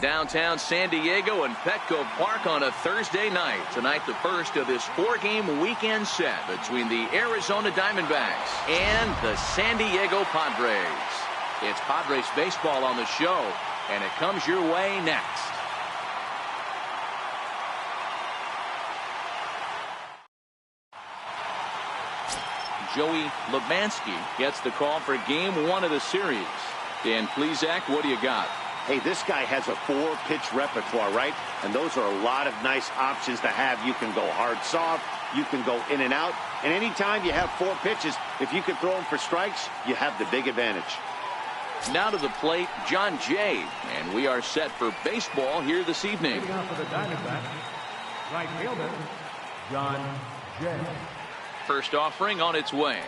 downtown San Diego and Petco Park on a Thursday night. Tonight, the first of this 4-game weekend set between the Arizona Diamondbacks and the San Diego Padres. It's Padres baseball on the show, and it comes your way next. Joey Lebansky gets the call for game 1 of the series. Dan Plesac, what do you got? Hey, this guy has a 4-pitch repertoire, right? And those are a lot of nice options to have. You can go hard, soft. You can go in and out. And anytime you have 4 pitches, if you can throw them for strikes, you have the big advantage. Now to the plate, John Jay. And we are set for baseball here this evening. Leading off for the Diamondbacks, right fielder, John Jay. First offering on its way.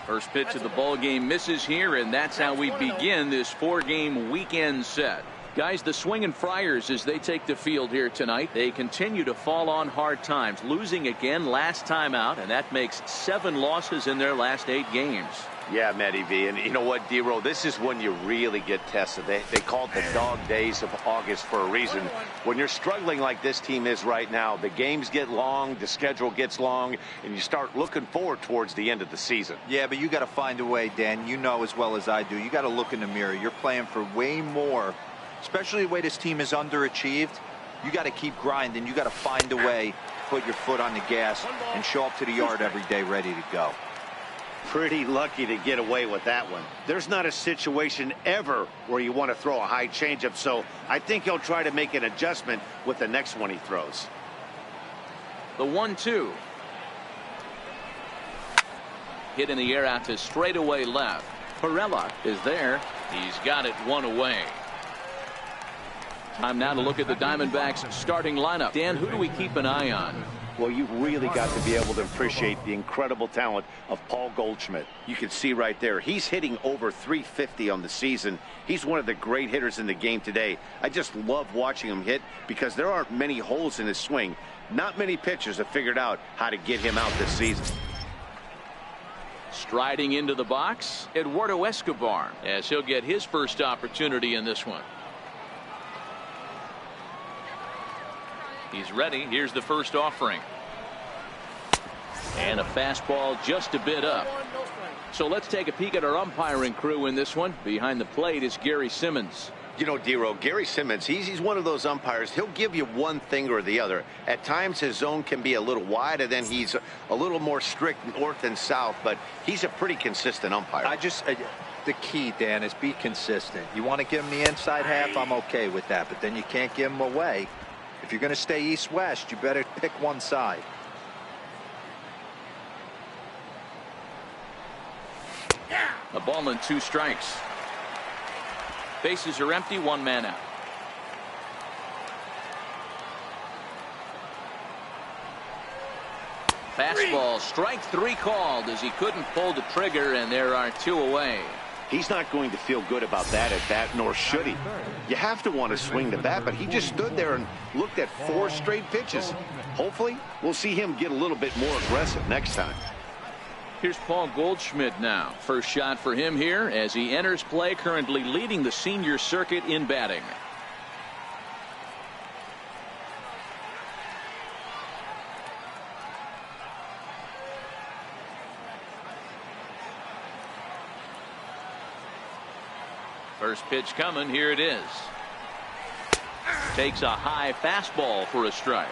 First pitch of the ball game misses here, and that's how we begin this 4-game weekend set. Guys, the swinging Friars as they take the field here tonight. They continue to fall on hard times, losing again last time out, and that makes 7 losses in their last 8 games. Yeah, Matty V. And you know what, D-Row? This is when you really get tested. They call it the dog days of August for a reason. When you're struggling like this team is right now, the games get long, the schedule gets long, and you start looking forward towards the end of the season. Yeah, but you got to find a way, Dan. You know as well as I do. You got to look in the mirror. You're playing for way more, especially the way this team is underachieved. You got to keep grinding. You got to find a way, put your foot on the gas, and show up to the yard every day ready to go. Pretty lucky to get away with that one. There's not a situation ever where you want to throw a high changeup, so I think he'll try to make an adjustment with the next one he throws. The 1-2. Hit in the air out to straightaway left. Perella is there. He's got it 1 away. Time now to look at the Diamondbacks starting lineup. Dan, who do we keep an eye on? Well, you've really got to be able to appreciate the incredible talent of Paul Goldschmidt. You can see right there, he's hitting over 350 on the season. He's one of the great hitters in the game today. I just love watching him hit because there aren't many holes in his swing. Not many pitchers have figured out how to get him out this season. Striding into the box, Eduardo Escobar, as he'll get his first opportunity in this one. He's ready. Here's the first offering. And a fastball just a bit up. So let's take a peek at our umpiring crew in this one. Behind the plate is Gary Simmons. You know, D-Row, Gary Simmons, he's one of those umpires. He'll give you one thing or the other. At times his zone can be a little wide, and then he's a little more strict north and south, but he's a pretty consistent umpire. The key, Dan, is be consistent. You want to give him the inside half, I'm okay with that, but then you can't give him away. If you're going to stay east-west, you better pick one side. A ball and 2 strikes. Bases are empty, 1 man out. Fastball, strike 3 called as he couldn't pull the trigger, and there are 2 away. He's not going to feel good about that at bat, nor should he. You have to want to swing the bat, but he just stood there and looked at 4 straight pitches. Hopefully, we'll see him get a little bit more aggressive next time. Here's Paul Goldschmidt now. First shot for him here as he enters play, currently leading the senior circuit in batting. First pitch coming. Here it is. Takes a high fastball for a strike.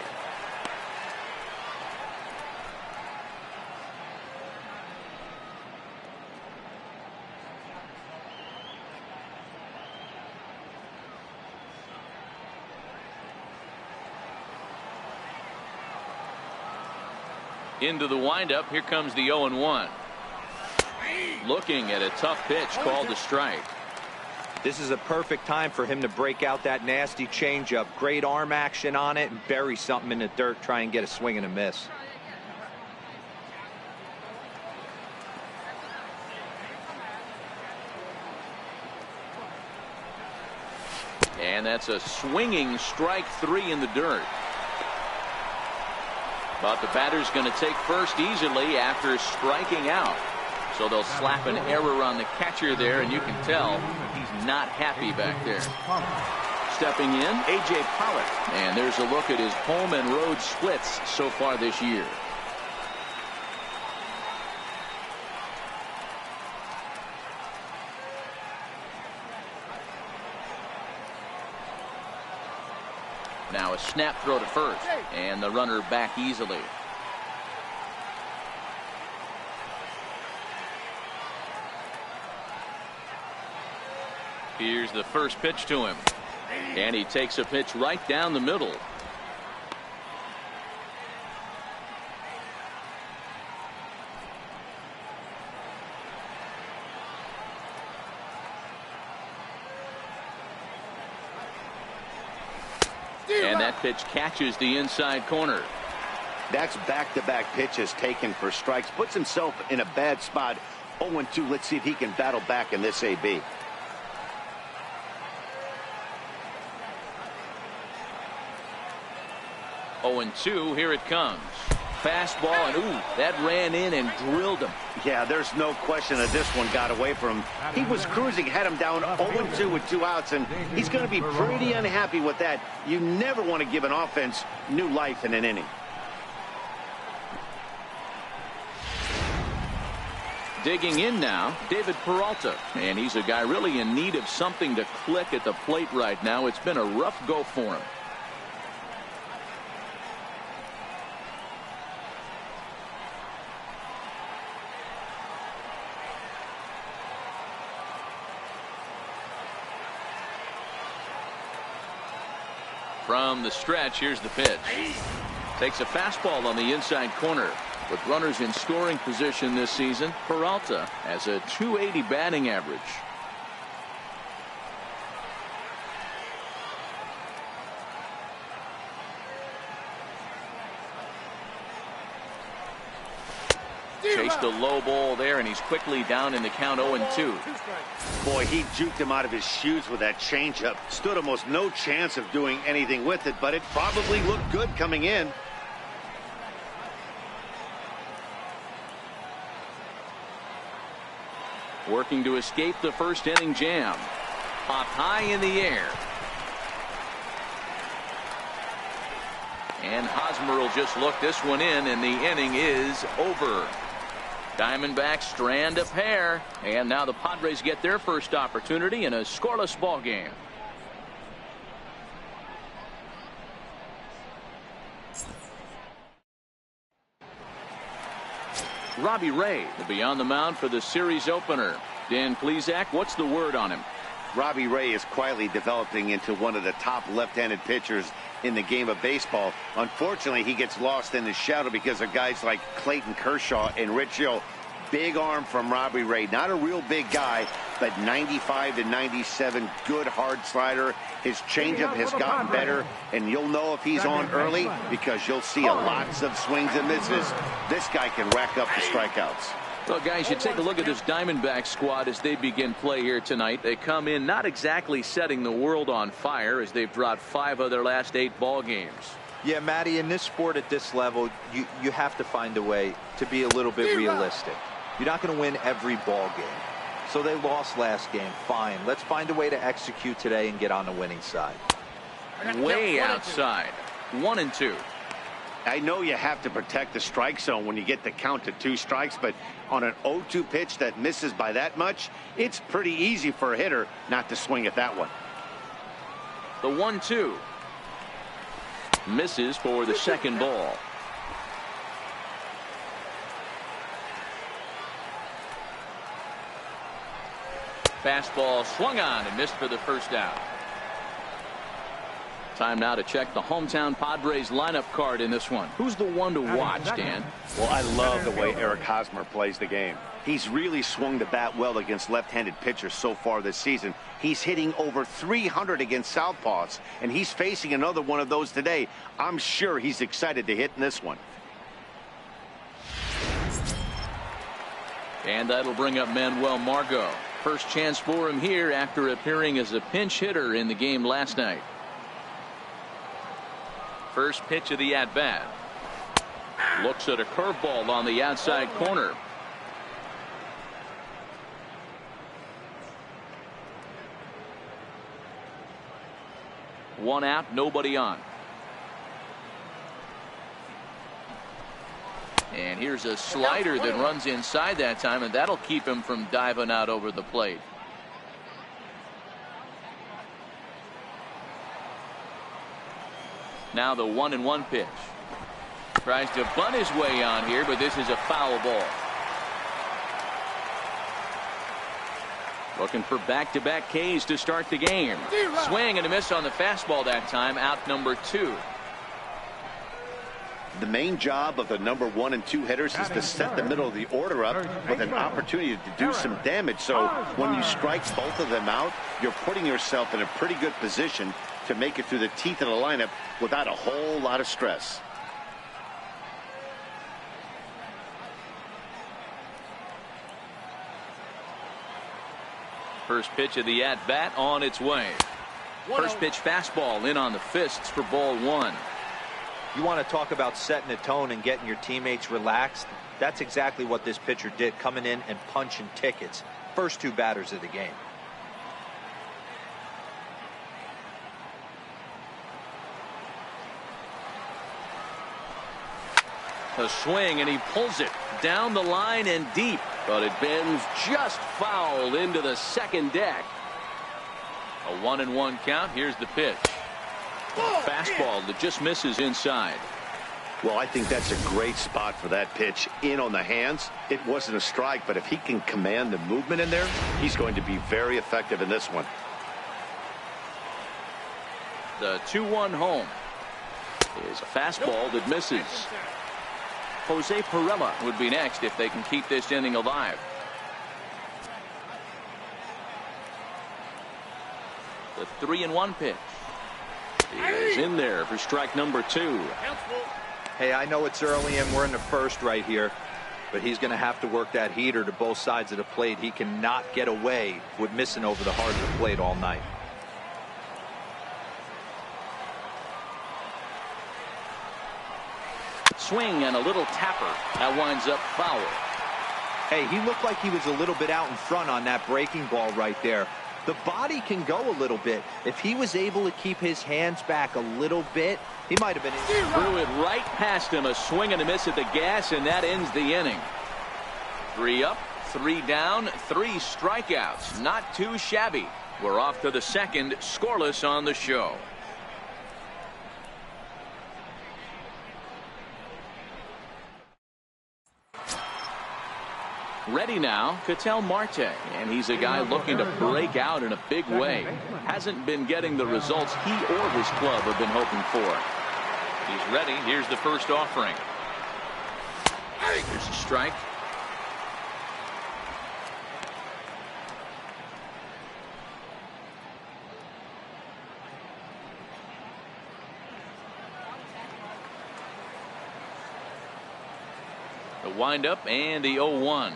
Into the windup. Here comes the 0-1. Looking at a tough pitch called a strike. This is a perfect time for him to break out that nasty changeup. Great arm action on it and bury something in the dirt. Try and get a swing and a miss. And that's a swinging strike 3 in the dirt. But the batter's going to take first easily after striking out. So they'll slap an error on the catcher there, and you can tell he's not happy back there. stepping in, A.J. Pollock. And there's a look at his home and road splits so far this year. Now a snap throw to first, and the runner back easily. Here's the first pitch to him, and he takes a pitch right down the middle. And that pitch catches the inside corner. That's back-to-back pitches taken for strikes. Puts himself in a bad spot. 0-2. Let's see if he can battle back in this AB. Oh, 0-2. Here it comes. Fastball, and ooh, that ran in and drilled him. Yeah, there's no question that this one got away from him. He was cruising, had him down 0-2 with 2 outs, and he's going to be pretty unhappy with that. You never want to give an offense new life in an inning. Digging in now, David Peralta, and he's a guy really in need of something to click at the plate right now. It's been a rough go for him. From the stretch, here's the pitch. Takes a fastball on the inside corner. With runners in scoring position this season, Peralta has a .280 batting average. Chased a low ball there, and he's quickly down in the count 0-2. Boy, he juked him out of his shoes with that changeup. Stood almost no chance of doing anything with it, but it probably looked good coming in. Working to escape the first inning jam. Popped high in the air. And Hosmer will just look this one in, and the inning is over. Diamondbacks strand a pair, and now the Padres get their first opportunity in a scoreless ball game. Robbie Ray will be on the mound for the series opener. Dan Plesac, what's the word on him? Robbie Ray is quietly developing into one of the top left-handed pitchers in the game of baseball. Unfortunately, he gets lost in the shadow because of guys like Clayton Kershaw and Rich Hill. Big arm from Robbie Ray. Not a real big guy, but 95 to 97, good hard slider. His changeup has gotten better, and you'll know if he's on early because you'll see lots of swings and misses. This guy can rack up the strikeouts. Well, guys, you take a look at this Diamondback squad as they begin play here tonight. They come in not exactly setting the world on fire as they've dropped 5 of their last 8 ball games. Yeah, Matty, in this sport at this level, you have to find a way to be a little bit realistic. You're not going to win every ball game. So they lost last game. Fine. Let's find a way to execute today and get on the winning side. Way outside. 1-2. I know you have to protect the strike zone when you get the count to 2 strikes, but on an 0-2 pitch that misses by that much, it's pretty easy for a hitter not to swing at that one. The 1-2. Misses for the second ball. Fastball swung on and missed for the first out. Time now to check the hometown Padres lineup card in this one. Who's the one to watch, Dan? Well, I love the way Eric Hosmer plays the game. He's really swung the bat well against left-handed pitchers so far this season. He's hitting over 300 against southpaws, and he's facing another one of those today. I'm sure he's excited to hit in this one. And that'll bring up Manuel Margot. First chance for him here after appearing as a pinch hitter in the game last night. First pitch of the at-bat. Looks at a curveball on the outside corner. One out, nobody on. And here's a slider that runs inside that time, and that'll keep him from diving out over the plate. Now the 1-1 pitch. Tries to bunt his way on here, but this is a foul ball. Looking for back-to-back Ks to start the game. Swing and a miss on the fastball that time. Out number 2. The main job of the number 1 and 2 hitters is to set the middle of the order up with an opportunity to do some damage. So when you strike both of them out, you're putting yourself in a pretty good position to make it through the teeth of the lineup without a whole lot of stress. First pitch of the at-bat on its way. First pitch fastball in on the fists for ball 1. You want to talk about setting a tone and getting your teammates relaxed? That's exactly what this pitcher did, coming in and punching tickets. First 2 batters of the game. A swing, and he pulls it down the line and deep, but it bends just foul into the second deck. A 1-1 count. Here's the pitch. Fastball that just misses inside. Well, I think that's a great spot for that pitch. In on the hands. It wasn't a strike, but if he can command the movement in there, he's going to be very effective in this one. The 2-1 home is a fastball that misses. Jose Perella would be next if they can keep this inning alive. The 3-1 pitch is in there for strike number 2. Hey, I know it's early and we're in the first right here, but he's going to have to work that heater to both sides of the plate. He cannot get away with missing over the heart of the plate all night. Swing and a little tapper. That winds up foul. Hey, he looked like he was a little bit out in front on that breaking ball right there. The body can go a little bit. If he was able to keep his hands back a little bit, he might have been in. Threw it right past him. A swing and a miss at the gas, and that ends the inning. 3 up, 3 down, 3 strikeouts. Not too shabby. We're off to the second, scoreless on the show. Ready now, Ketel Marte, and he's a guy looking to break out in a big way. Hasn't been getting the results he or his club have been hoping for. He's ready. Here's the first offering. Here's a strike. The windup and the 0-1.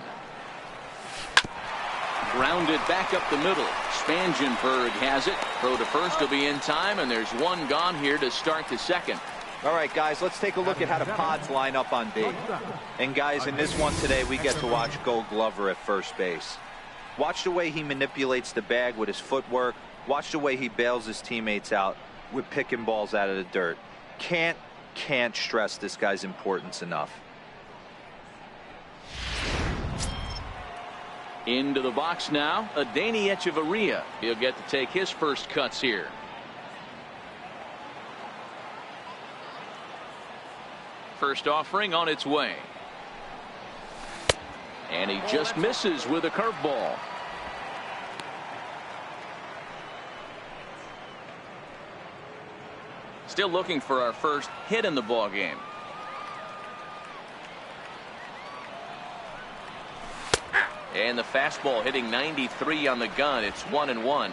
Grounded back up the middle. Spangenberg has it. Throw to first will be in time, and there's one gone here to start the second. All right, guys, let's take a look at how the Pods line up on B. And, guys, in this one today, we get to watch Gold Glover at first base. Watch the way he manipulates the bag with his footwork. Watch the way he bails his teammates out with picking balls out of the dirt. Can't stress this guy's importance enough. Into the box now, Adeiny Echeverria. He'll get to take his first cuts here. First offering on its way. And he just misses with a curveball. Still looking for our first hit in the ball game. And the fastball hitting 93 on the gun. It's 1-1.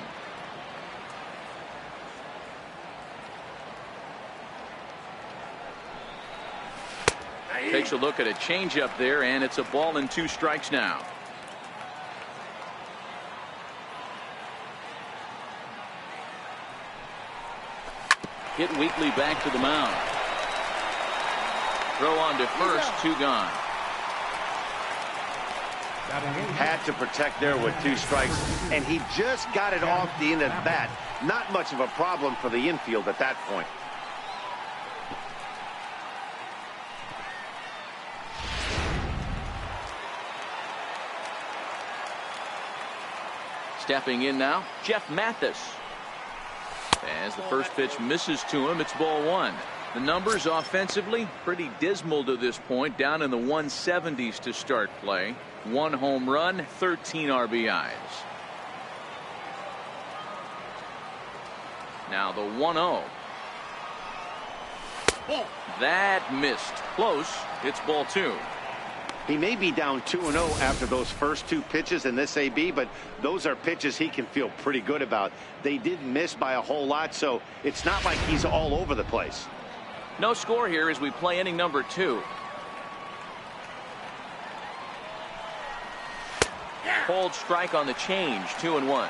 Takes a look at a changeup there, and it's a ball and 2 strikes now. Hit weakly back to the mound. Throw on to first, 2 gone. Had to protect there with 2 strikes, and he just got it off the end of that. Not much of a problem for the infield at that point. Stepping in now, Jeff Mathis. As the first pitch misses to him, it's ball one. The numbers offensively pretty dismal to this point, down in the 170s to start play. 1 home run, 13 RBIs. Now the 1-0. That missed. Close. It's ball two. He may be down 2-0 after those first 2 pitches in this AB, but those are pitches he can feel pretty good about. They did miss by a whole lot, so it's not like he's all over the place. No score here as we play inning number 2. Cold strike on the change, 2-1.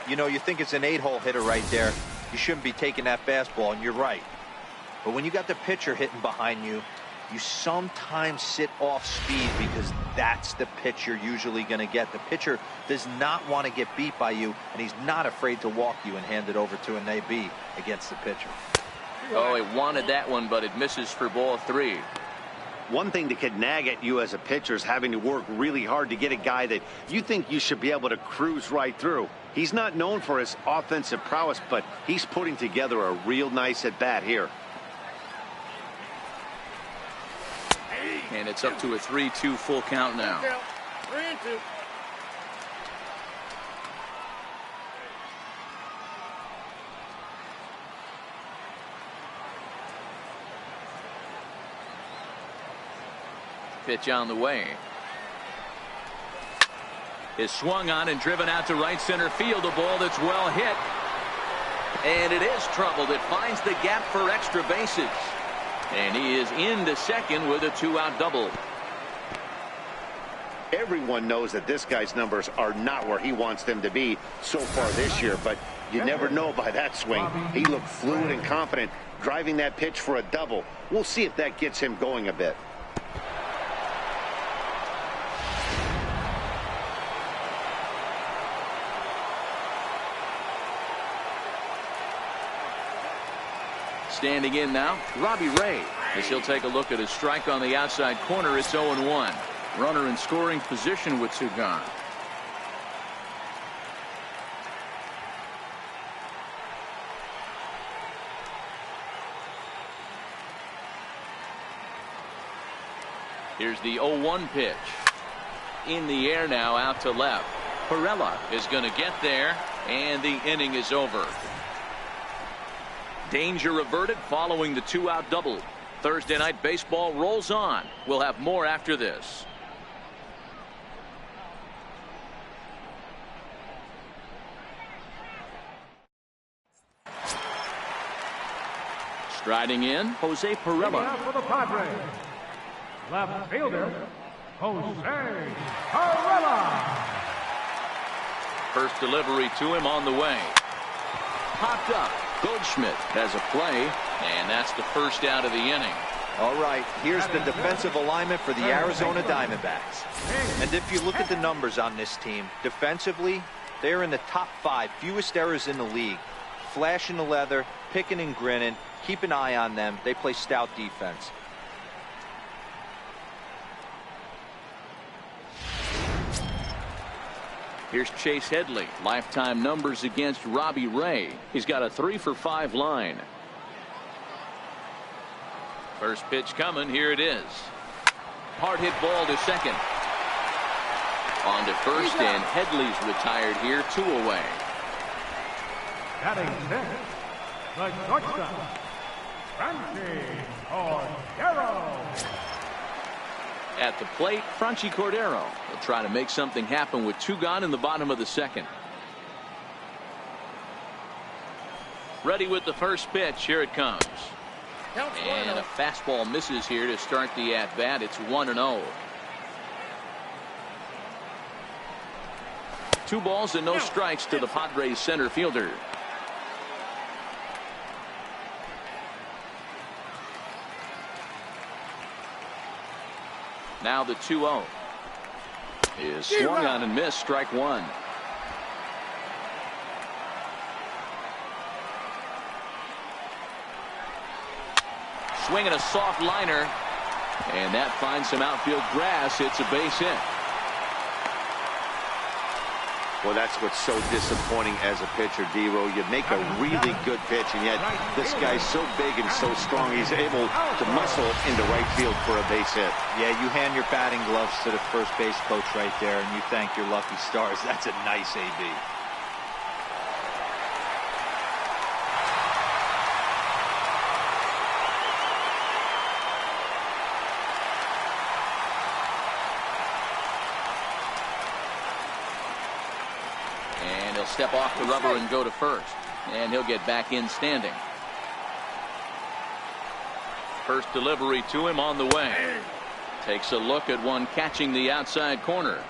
You know, you think it's an 8-hole hitter right there. You shouldn't be taking that fastball, and you're right. But when you got the pitcher hitting behind you, you sometimes sit off speed because that's the pitch you're usually going to get. The pitcher does not want to get beat by you, and he's not afraid to walk you and hand it over to an AB against the pitcher. Oh, he wanted that one, but it misses for ball 3. One thing that could nag at you as a pitcher is having to work really hard to get a guy that you think you should be able to cruise right through. He's not known for his offensive prowess, but he's putting together a real nice at-bat here. And it's up to a 3-2 full count now. 3-2. Pitch on the way. Is swung on and driven out to right center field. A ball that's well hit. And it is troubled. It finds the gap for extra bases. And he is into second with a 2-out double. Everyone knows that this guy's numbers are not where he wants them to be so far this year, but you never know by that swing. He looked fluid and confident driving that pitch for a double. We'll see if that gets him going a bit. Standing in now, Robbie Ray. As he'll take a look at his strike on the outside corner, it's 0-1. Runner in scoring position with 2 gone. Here's the 0-1 pitch. In the air now, out to left. Perella is going to get there, and the inning is over. Danger averted following the 2-out double. Thursday night baseball rolls on. We'll have more after this. Striding in, Jose Perella. For the Padres, left fielder, Jose Perella. First delivery to him on the way. Popped up. Goldschmidt has a play, and that's the first out of the inning. All right, here's the defensive alignment for the Arizona Diamondbacks. And if you look at the numbers on this team, defensively, they're in the top 5 fewest errors in the league. Flashing the leather, picking and grinning, keep an eye on them. They play stout defense. Here's Chase Headley. Lifetime numbers against Robbie Ray. He's got a 3-for-5 line. First pitch coming. Here it is. Hard hit ball to second. On to first, and Headley's retired here, 2 away. Batting 6th, the shortstop, Franchi Cordero. At the plate, Franchi Cordero will try to make something happen with 2 gone in the bottom of the second. Ready with the first pitch. Here it comes. And a fastball misses here to start the at-bat. It's 1-0. 2 balls and no strikes to the Padres center fielder. Now the 2-0 is swung on and missed. Strike 1. swinging a soft liner, and that finds some outfield grass. It's a base hit. Well, that's what's so disappointing as a pitcher, D-Row. You make a really good pitch, and yet this guy's so big and so strong, he's able to muscle into right field for a base hit. Yeah, you hand your batting gloves to the first base coach right there, and you thank your lucky stars. That's a nice AB. Step off the rubber and go to first, and he'll get back in standing. First delivery to him on the way. Takes a look at one catching the outside corner.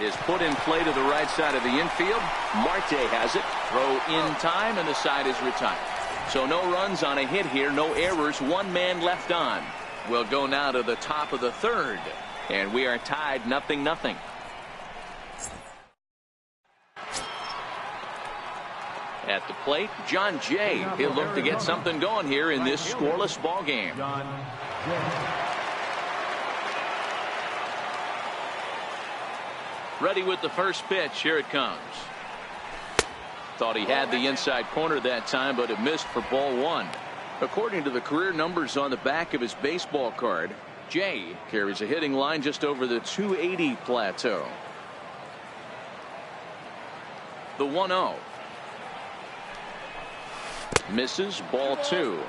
Is put in play to the right side of the infield. Marte has it. Throw in time, and the side is retired. So no runs on a hit here, no errors, one man left on. We'll go now to the top of the third, and we are tied 0-0. At the plate, John Jay. He'll look to get something going here in this scoreless ball game. Ready with the first pitch. Here it comes. Thought he had the inside corner that time, but it missed for ball one. According to the career numbers on the back of his baseball card, Jay carries a hitting line just over the 280 plateau. The 1-0. Misses, ball two.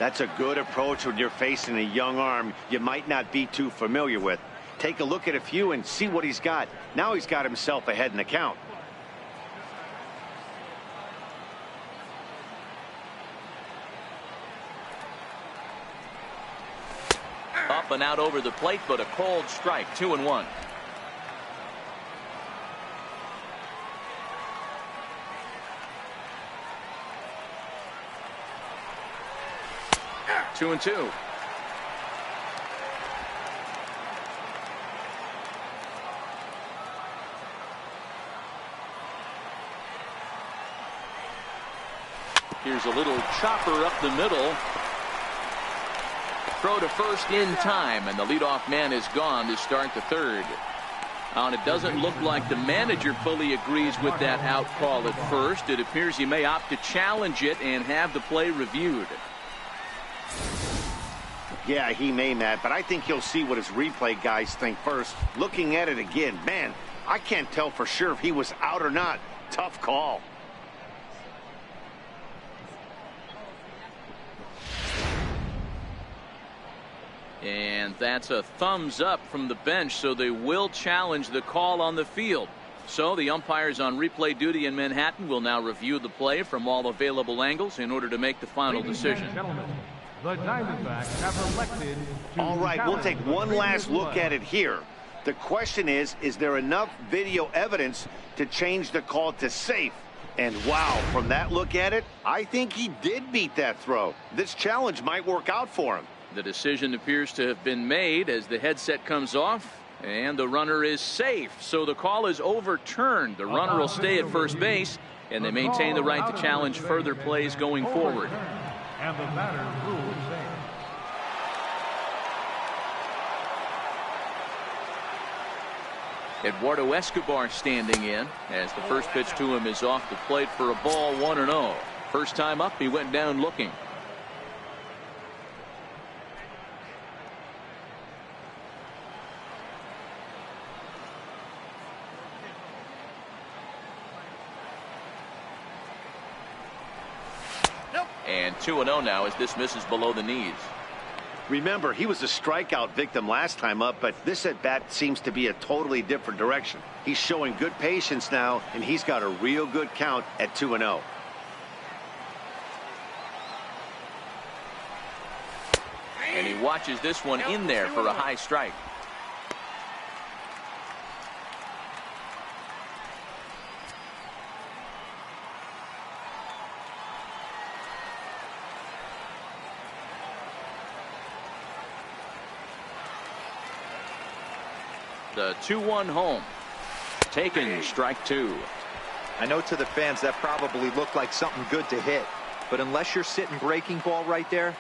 That's a good approach when you're facing a young arm you might not be too familiar with. Take a look at a few and see what he's got. Now he's got himself ahead in the count. Up and out over the plate, but a cold strike. 2-1. Two and two. Here's a little chopper up the middle. Throw to first in time, and the leadoff man is gone to start the third. And it doesn't look like the manager fully agrees with that out call at first. It appears he may opt to challenge it and have the play reviewed. Yeah, he may, Matt, but I think he'll see what his replay guys think first. Looking at it again, man, I can't tell for sure if he was out or not. Tough call. And that's a thumbs up from the bench, so they will challenge the call on the field. So the umpires on replay duty in Manhattan will now review the play from all available angles in order to make the final decision. The Diamondbacks have elected to All right, we'll take one last look at it here. The question is there enough video evidence to change the call to safe? And wow, from that look at it, I think he did beat that throw. This challenge might work out for him. The decision appears to have been made as the headset comes off, and the runner is safe. So the call is overturned. The runner will stay at first base, and they maintain the right to challenge further plays going forward. And the batter ruled safe. Eduardo Escobar standing in as the first pitch to him is off the plate for a ball, 1-0. First time up, he went down looking. And 2-0 now as this misses below the knees. Remember, he was a strikeout victim last time up, but this at-bat seems to be a totally different direction. He's showing good patience now, and he's got a real good count at 2-0. And he watches this one in there for a high strike. The 2-1 home. Taken, strike 2. I know to the fans that probably looked like something good to hit, but unless you're sitting breaking ball right there,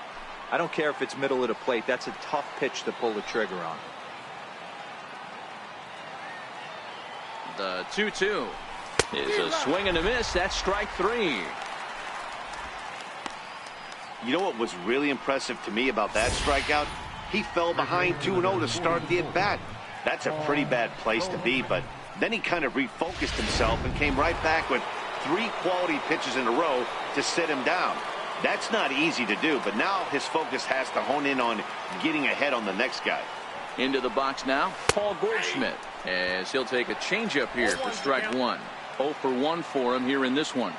I don't care if it's middle of the plate. That's a tough pitch to pull the trigger on. The 2-2 is a swing and a miss. That's strike 3. You know what was really impressive to me about that strikeout? He fell behind 2-0 to start the at-bat. That's a pretty bad place to be, but then he kind of refocused himself and came right back with 3 quality pitches in a row to sit him down. That's not easy to do, but now his focus has to hone in on getting ahead on the next guy. Into the box now, Paul Goldschmidt, as he'll take a changeup here for strike 1. 0 for 1 for him here in this one.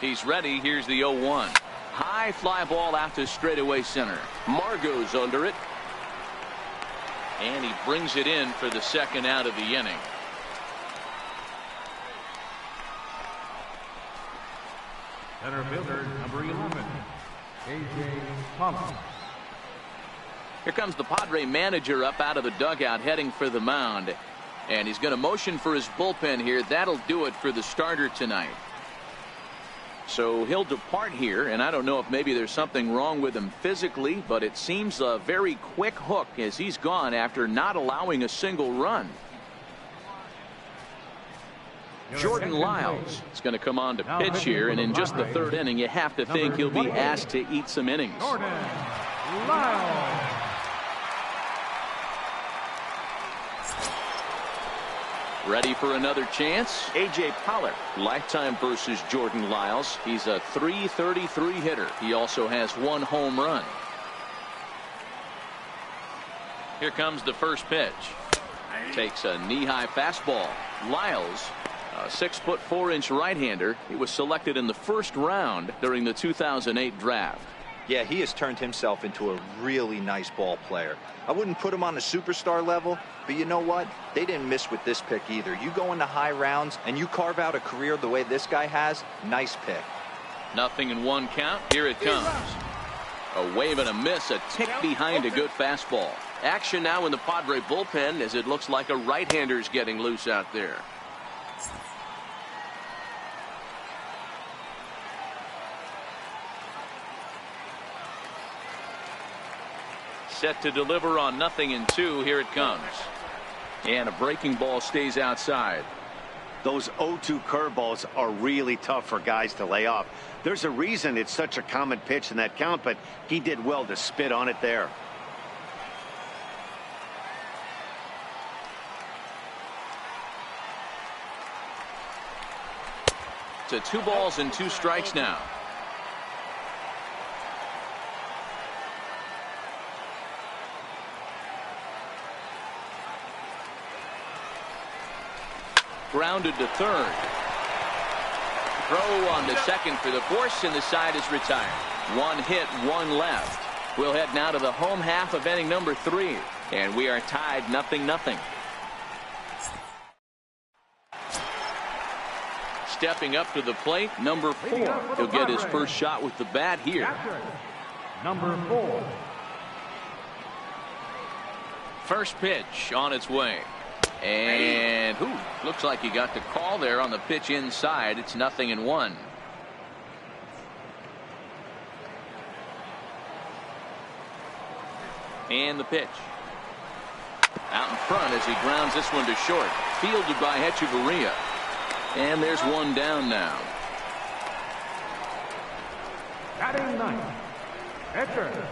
He's ready. Here's the 0-1. High fly ball out to straightaway center. Margot's under it. And he brings it in for the second out of the inning. Center fielder, number 11, A.J. Thompson. Here comes the Padre manager up out of the dugout heading for the mound. And he's going to motion for his bullpen here. That'll do it for the starter tonight. So he'll depart here, and I don't know if maybe there's something wrong with him physically, but it seems a very quick hook as he's gone after not allowing a single run. Jordan Lyles is going to come on to pitch here, and in just the third inning, you have to think he'll be asked to eat some innings. Jordan Lyles. Ready for another chance? A.J. Pollard. Lifetime versus Jordan Lyles. He's a .333 hitter. He also has 1 home run. Here comes the first pitch. Takes a knee-high fastball. Lyles, a 6'4" right-hander. He was selected in the first round during the 2008 draft. Yeah, he has turned himself into a really nice ball player. I wouldn't put him on the superstar level, but you know what? They didn't miss with this pick either. You go into high rounds and you carve out a career the way this guy has, nice pick. 0-1 count. Here it comes. A wave and a miss, a tick behind a good fastball. Action now in the Padre bullpen as it looks like a right-hander's getting loose out there. Set to deliver on 0-2. Here it comes. And a breaking ball stays outside. Those 0-2 curveballs are really tough for guys to lay off. There's a reason it's such a common pitch in that count, but he did well to spit on it there. To 2 balls and 2 strikes now. Grounded to third. Throw on to second for the force, and the side is retired. 1 hit, 1 left. We'll head now to the home half of inning number 3, and we are tied 0-0. Stepping up to the plate, number 4. He'll get his first shot with the bat here. Number 4. First pitch on its way. And looks like he got the call there on the pitch inside. It's 0-1. And the pitch. Out in front as he grounds this one to short. Fielded by Hechavarria. And there's 1 down now. Batting 9th, pitcher,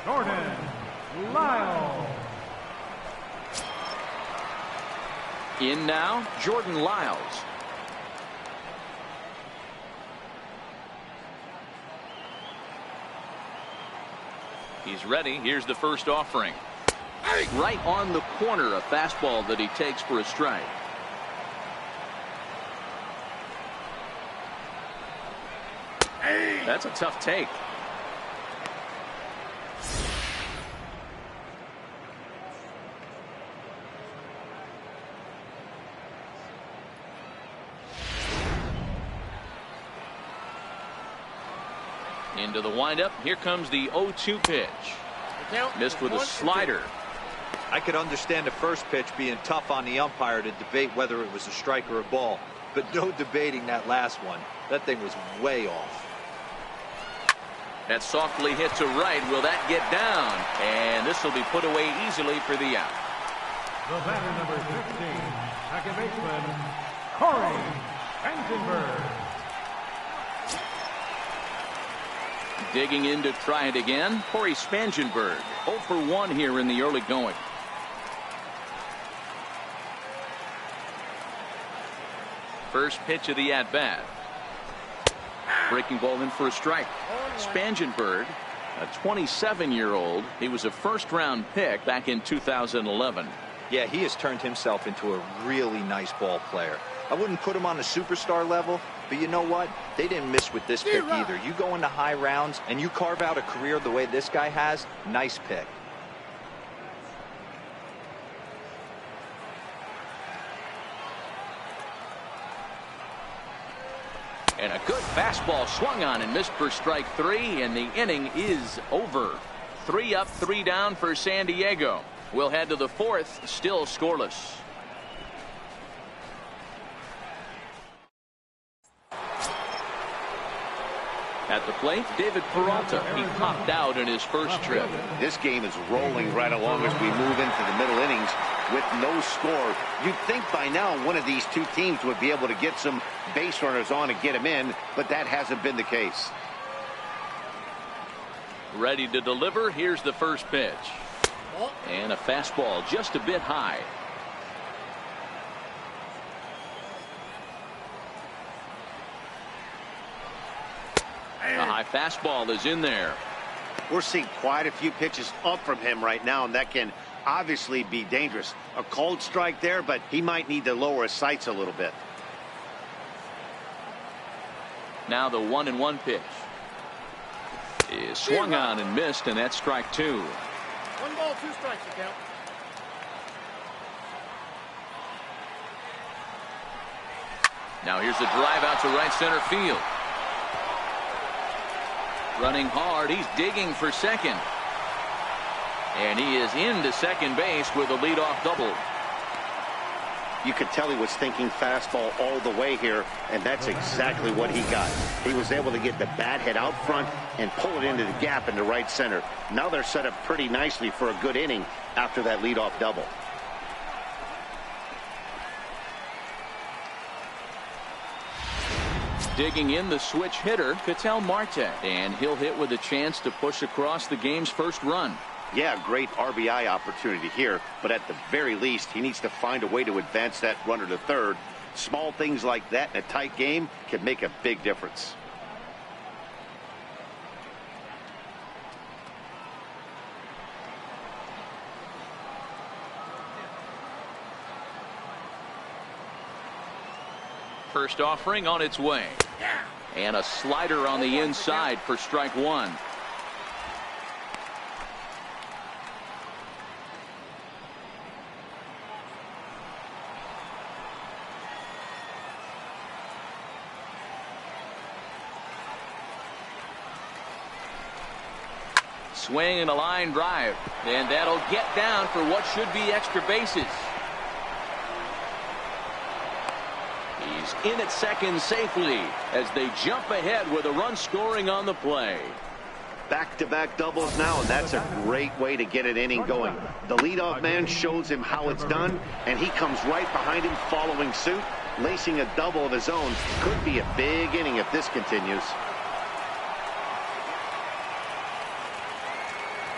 Jordan Lyles. In now, Jordan Lyles. He's ready. Here's the first offering. Right on the corner, a fastball that he takes for a strike. That's a tough take. Into the windup. Here comes the 0-2 pitch. Missed with a slider. I could understand the first pitch being tough on the umpire to debate whether it was a strike or a ball, but no debating that last one. That thing was way off. That softly hit to right. Will that get down? And this will be put away easily for the out. The batter, number 15, second baseman, Corey Vandenberg. Digging in to try it again, Corey Spangenberg. 0 for 1 here in the early going. First pitch of the at-bat. Breaking ball in for a strike. Spangenberg, a 27-year-old. He was a first-round pick back in 2011. Yeah, he has turned himself into a really nice ball player. I wouldn't put him on a superstar level, but you know what? They didn't miss with this pick either. You go into high rounds and you carve out a career the way this guy has, nice pick. And a good fastball swung on and missed for strike 3, and the inning is over. 3 up, 3 down for San Diego. We'll head to the 4th, still scoreless. At the plate, David Peralta. He popped out in his first trip. This game is rolling right along as we move into the middle innings with no score. You'd think by now one of these two teams would be able to get some base runners on and get them in, but that hasn't been the case. Ready to deliver. Here's the first pitch. And a fastball just a bit high. A high fastball is in there. We're seeing quite a few pitches up from him right now, and that can obviously be dangerous. A cold strike there, but he might need to lower his sights a little bit. Now the 1-1 pitch is swung on and missed, and that's strike 2. 1 ball, 2 strikes, account. Now here's the drive out to right center field. Running hard, he's digging for second. And he is into second base with a leadoff double. You could tell he was thinking fastball all the way here, and that's exactly what he got. He was able to get the bat head out front and pull it into the gap into right center. Now they're set up pretty nicely for a good inning after that leadoff double. Digging in, the switch hitter, Ketel Marte. And he'll hit with a chance to push across the game's first run. Yeah, great RBI opportunity here, but at the very least, he needs to find a way to advance that runner to third. Small things like that in a tight game can make a big difference. First offering on its way. And a slider on the inside for strike 1. Swing and a line drive. And that'll get down for what should be extra bases. He's in at second safely as they jump ahead with a run scoring on the play. Back-to-back doubles now, and that's a great way to get an inning going. The leadoff man shows him how it's done, and he comes right behind him following suit. Lacing a double of his own could be a big inning if this continues.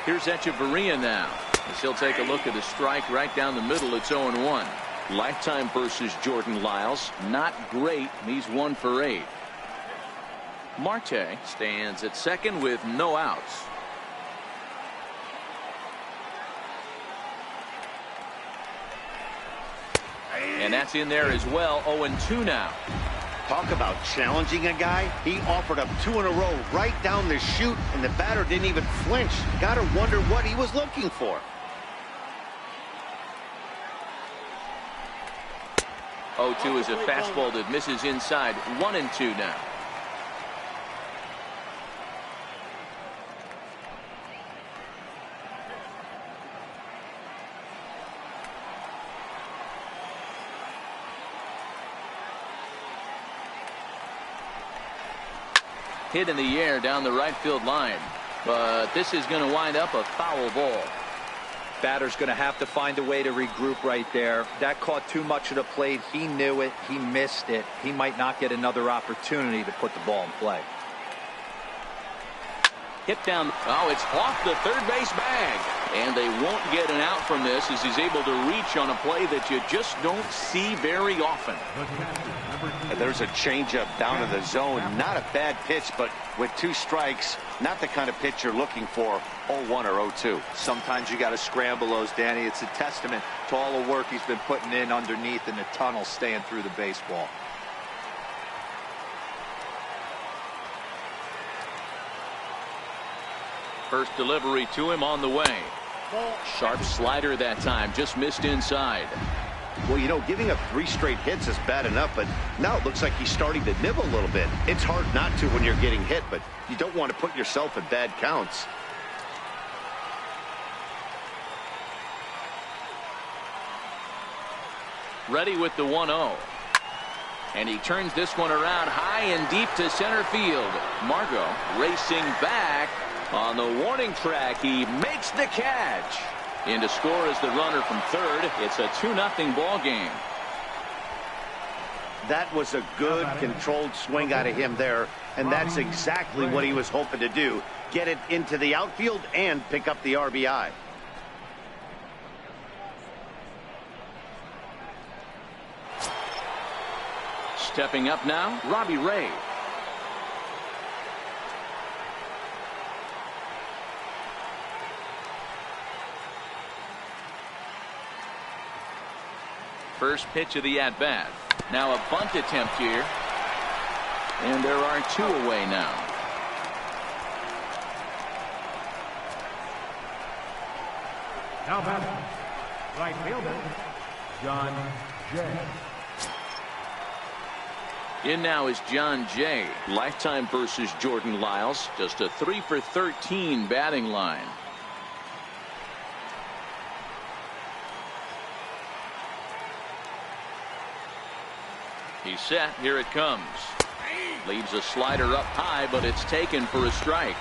Here's Echeverria now, as he'll take a look at a strike right down the middle. It's 0-1. Lifetime versus Jordan Lyles, not great. He's 1 for 8. Marte stands at second with no outs. And that's in there as well. 0-2 now. Talk about challenging a guy. He offered up 2 in a row right down the chute, and the batter didn't even flinch. Gotta wonder what he was looking for. 0-2 is a fastball that misses inside. 1-2 now. Hit in the air down the right field line. But this is going to wind up a foul ball. Batter's going to have to find a way to regroup right there. That caught too much of the plate. He knew it. He missed it. He might not get another opportunity to put the ball in play. Hit down. Oh, it's off the third base bag. And they won't get an out from this as he's able to reach on a play that you just don't see very often. There's a changeup down in the zone. Not a bad pitch, but with 2 strikes, not the kind of pitch you're looking for 0-1 or 0-2. Sometimes you got to scramble those, Danny. It's a testament to all the work he's been putting in underneath in the tunnel, staying through the baseball. First delivery to him on the way. Sharp slider that time, just missed inside. Well, you know, giving up 3 straight hits is bad enough, but now it looks like he's starting to nibble a little bit. It's hard not to when you're getting hit, but you don't want to put yourself in bad counts. Ready with the 1-0. And he turns this one around high and deep to center field. Margot racing back on the warning track. He makes the catch. In to score is the runner from third. It's a 2-0 ball game. That was a good controlled swing out of him there, and that's exactly what he was hoping to do. Get it into the outfield and pick up the RBI. Stepping up now, Robbie Ray. First pitch of the at-bat. Now a bunt attempt here. And there are 2 away now. Now batting, right fielder, John Jay. In now is John Jay. Lifetime versus Jordan Lyles. Just a 3-for-13 batting line. He's set. Here it comes. Leaves a slider up high, but it's taken for a strike.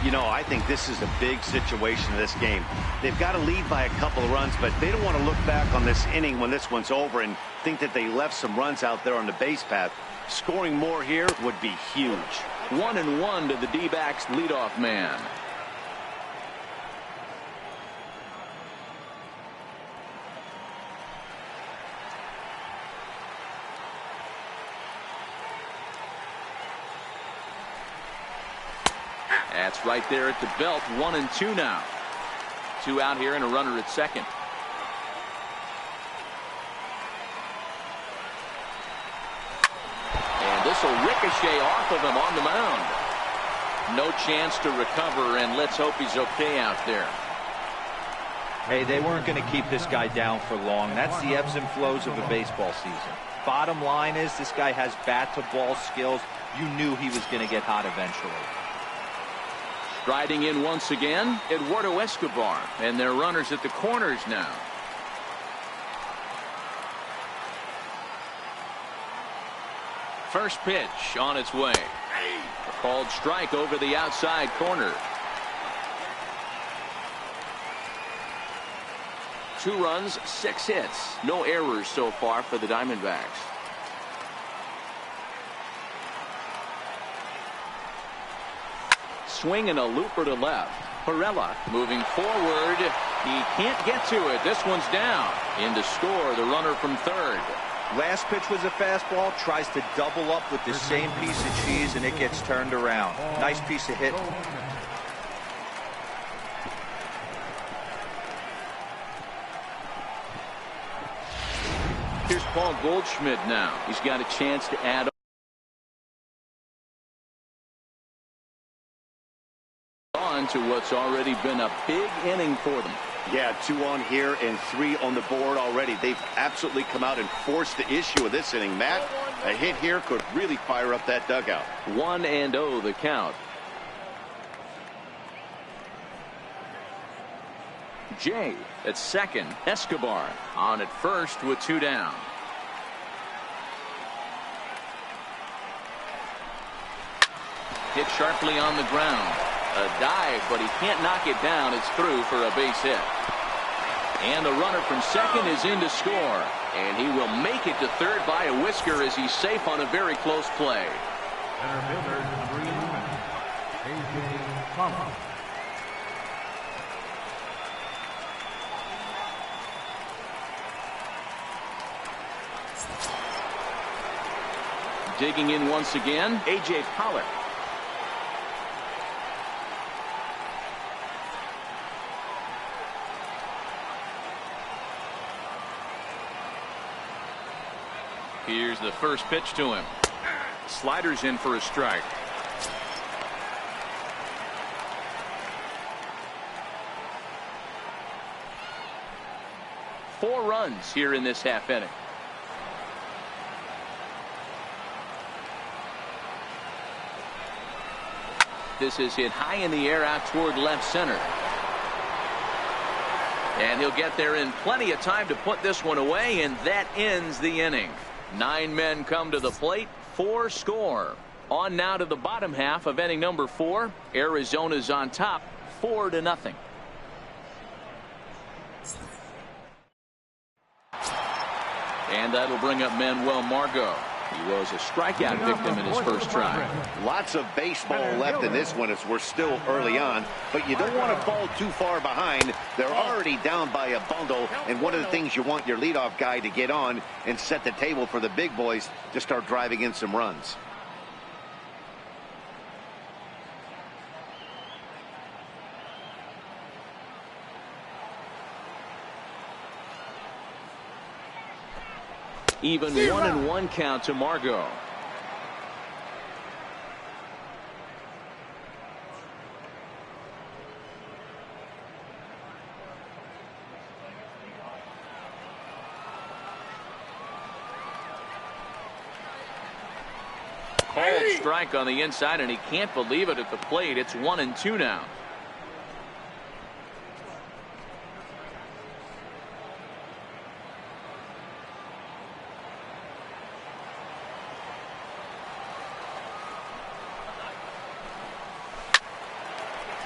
You know, I think this is a big situation in this game. They've got to lead by a couple of runs, but they don't want to look back on this inning when this one's over and think that they left some runs out there on the base path. Scoring more here would be huge. 1-1 to the D-backs leadoff man. That's right there at the belt. 1-2 now. 2 out here and a runner at second. And this will ricochet off of him on the mound. No chance to recover, and let's hope he's okay out there. Hey, they weren't going to keep this guy down for long. That's the ebbs and flows of a baseball season. Bottom line is this guy has bat-to-ball skills. You knew he was going to get hot eventually. Riding in once again, Eduardo Escobar, and their runners at the corners now. First pitch on its way. A called strike over the outside corner. 2 runs, 6 hits. No errors so far for the Diamondbacks. Swing and a looper to left. Perella moving forward. He can't get to it. This one's down. In to score, the runner from third. Last pitch was a fastball. Tries to double up with the same piece of cheese, and it gets turned around. Nice piece of hitting. Here's Paul Goldschmidt now. He's got a chance to add on to what's already been a big inning for them. Yeah, 2 on here and 3 on the board already. They've absolutely come out and forced the issue of this inning. Matt, a hit here could really fire up that dugout. 1-0 the count. Jay at second. Escobar on at first with 2 down. Hit sharply on the ground. A dive, but he can't knock it down. It's through for a base hit. And the runner from second is in to score. And he will make it to third by a whisker as he's safe on a very close play. Center fielder, number 11, A.J. Plummer. Digging in once again, A.J. Pollard. Here's the first pitch to him. Sliders in for a strike. Four runs here in this half inning. This is hit high in the air out toward left center. And he'll get there in plenty of time to put this one away, and that ends the inning. 9 men come to the plate, 4 score. On now to the bottom half of inning number 4. Arizona's on top, 4-0. And that'll bring up Manuel Margot. He was a strikeout victim in his first try. Lots of baseball left in this one as we're still early on, but you don't want to fall too far behind. They're already down by a bundle, and one of the things you want your leadoff guy to get on and set the table for the big boys to start driving in some runs. Even 1-1 count to Margot. Called strike on the inside, and he can't believe it at the plate. It's 1-2 now.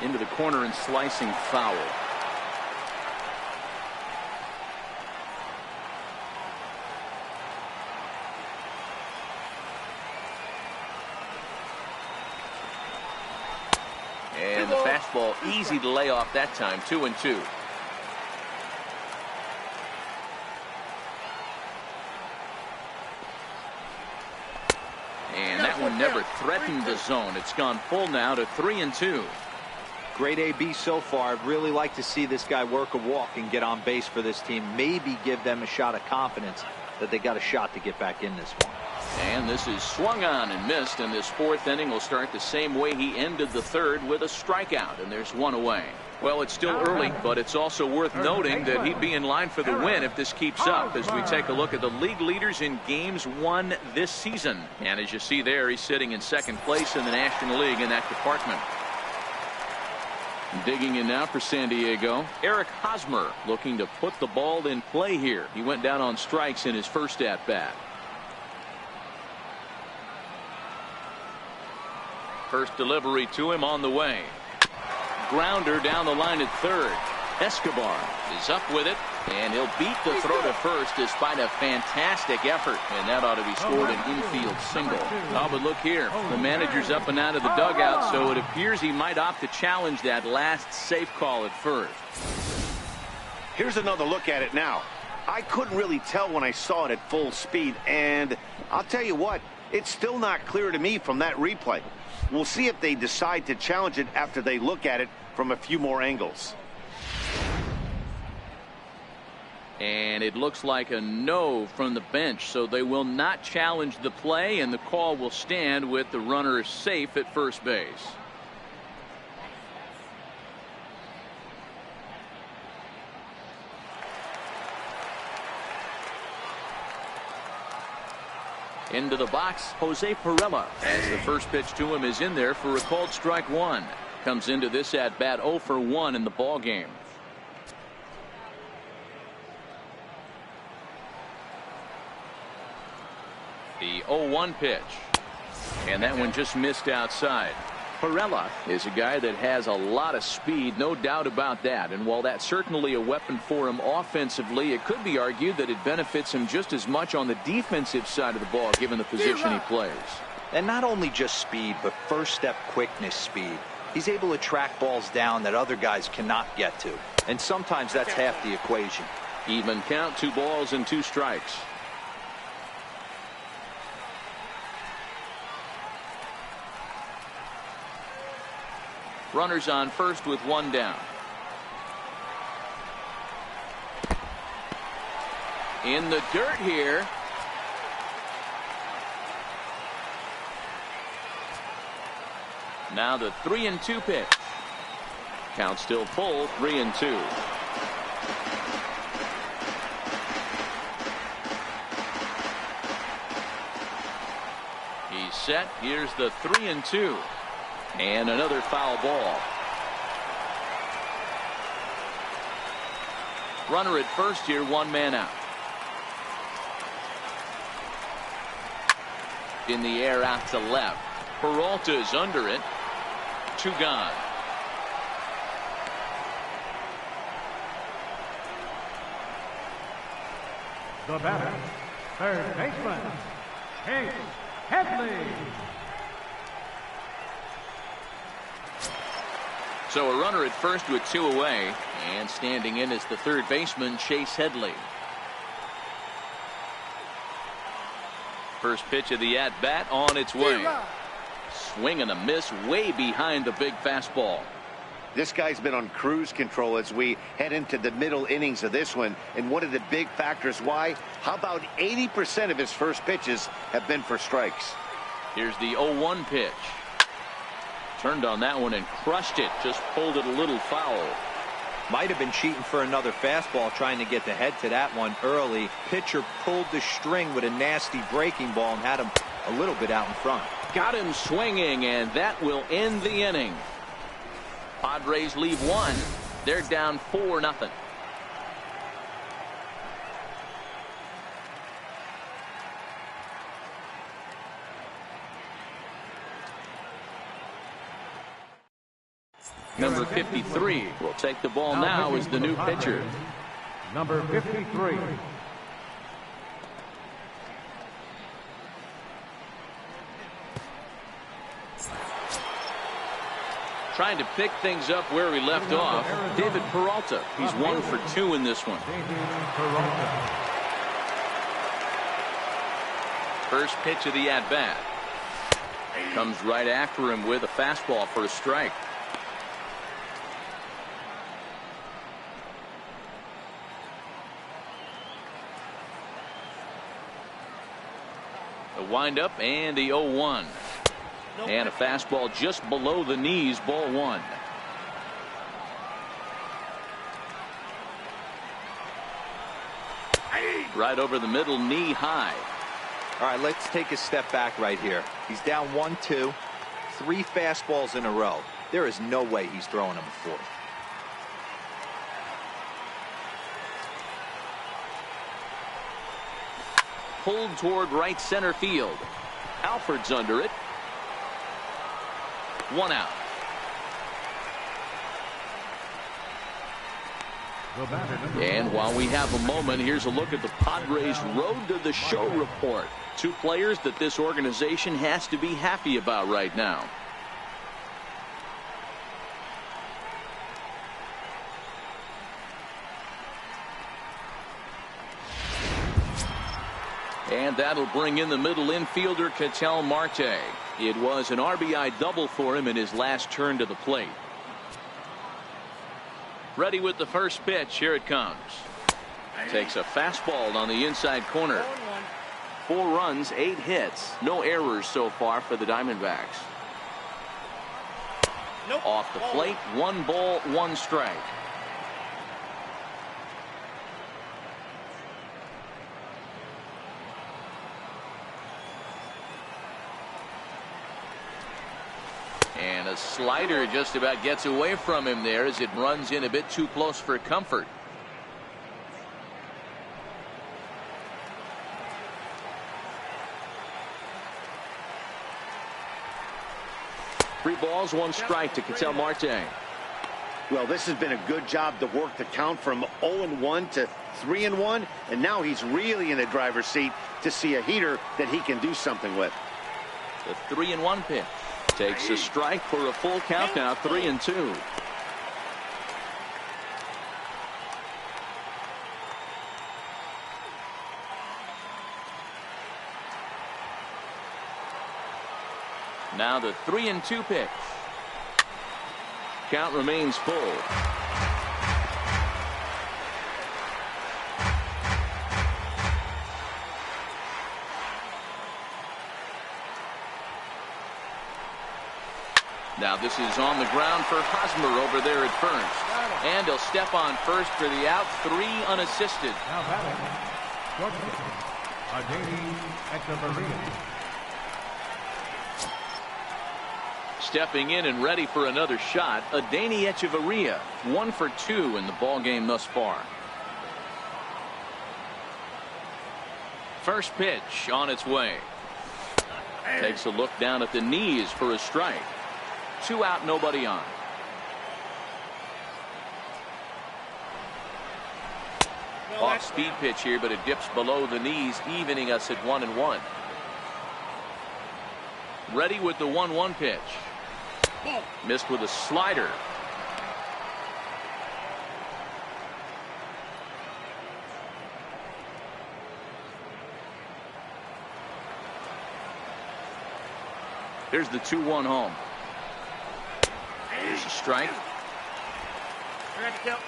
Into the corner and slicing foul. And the fastball easy to lay off that time. 2-2. And that one never threatened the zone. It's gone full now to 3-2. Great AB so far. I'd really like to see this guy work a walk and get on base for this team. Maybe give them a shot of confidence that they got a shot to get back in this one. And this is swung on and missed, and this 4th inning will start the same way he ended the 3rd, with a strikeout, and there's 1 away. Well, it's still early, but it's also worth noting that he'd be in line for the win if this keeps up, as we take a look at the league leaders in games won this season. And as you see there, he's sitting in 2nd place in the National League in that department. Digging in now for San Diego, Eric Hosmer, looking to put the ball in play here. He went down on strikes in his first at bat. First delivery to him on the way. Grounder down the line at 3rd. Escobar is up with it, and he'll beat the throw to first despite a fantastic effort, and that ought to be scored an infield single. Oh, but look here, the manager's up and out of the dugout, so it appears he might opt to challenge that last safe call at first. Here's another look at it now. I couldn't really tell when I saw it at full speed, and I'll tell you what, it's still not clear to me from that replay. We'll see if they decide to challenge it after they look at it from a few more angles. And it looks like a no from the bench, so they will not challenge the play, and the call will stand with the runner safe at first base. Into the box, Jose Perella, as the first pitch to him is in there for a called strike 1. Comes into this at bat 0 for 1 in the ball game. The 0-1 pitch, and that one just missed outside. Perella is a guy that has a lot of speed, no doubt about that. And while that's certainly a weapon for him offensively, it could be argued that it benefits him just as much on the defensive side of the ball, given the position he plays. And not only just speed, but first step quickness speed. He's able to track balls down that other guys cannot get to. And sometimes that's half the equation. Even count, 2 balls and 2 strikes. Runners on first with 1 down. In the dirt here. Now the 3-2 pitch. Count still full, 3-2. He's set. Here's the 3-2. And another foul ball. Runner at first here, 1 man out. In the air out to left. Peralta's under it. 2 gone. The batter, third baseman, Chase Headley. So a runner at first with 2 away, and standing in is the third baseman, Chase Headley. First pitch of the at-bat on its way. Swing and a miss way behind the big fastball. This guy's been on cruise control as we head into the middle innings of this one. And one of the big factors why, how about 80% of his first pitches have been for strikes. Here's the 0-1 pitch. Turned on that one and crushed it. Just pulled it a little foul. Might have been cheating for another fastball, trying to get the head to that one early. Pitcher pulled the string with a nasty breaking ball and had him a little bit out in front. Got him swinging, and that will end the inning. Padres leave 1. They're down 4-0. Number 53 will take the ball now as the new pitcher. Number 53. Trying to pick things up where he left off. David Peralta. He's 1 for 2 in this one. First pitch of the at-bat. Comes right after him with a fastball for a strike. The windup and the 0-1. And a fastball just below the knees, ball 1. Right over the middle, knee high. All right, let's take a step back right here. He's down 1-2, 3 fastballs in a row. There is no way he's throwing him a 4th. Pulled toward right center field. Alford's under it. 1 out. And while we have a moment, here's a look at the Padres' road to the show report. 2 players that this organization has to be happy about right now. And that'll bring in the middle infielder, Ketel Marte. It was an RBI double for him in his last turn to the plate. Ready with the first pitch. Here it comes. Takes a fastball on the inside corner. 4 runs, 8 hits. No errors so far for the Diamondbacks. Off the plate, 1 ball, 1 strike. And a slider just about gets away from him there as it runs in a bit too close for comfort. 3 balls, 1 strike to Ketel Marte. Well, this has been a good job to work the count from 0-1 to 3-1, and now he's really in the driver's seat to see a heater that he can do something with. The 3-1 pitch takes a strike for a full count, now 3-2. Now the 3-2 pitch. Count remains full. Now this is on the ground for Hosmer over there at first. And he'll step on first for the out, 3 unassisted. Now batting, shortstop, Stepping in and ready for another shot, Adeiny Echeverria, 1 for 2 in the ball game thus far. First pitch on its way. Takes a look down at the knees for a strike. 2 out, nobody on. Off speed pitch here, but it dips below the knees, evening us at 1-1. Ready with the 1-1 pitch. Missed with a slider. Here's the 2-1 home. Here's a strike. I have to count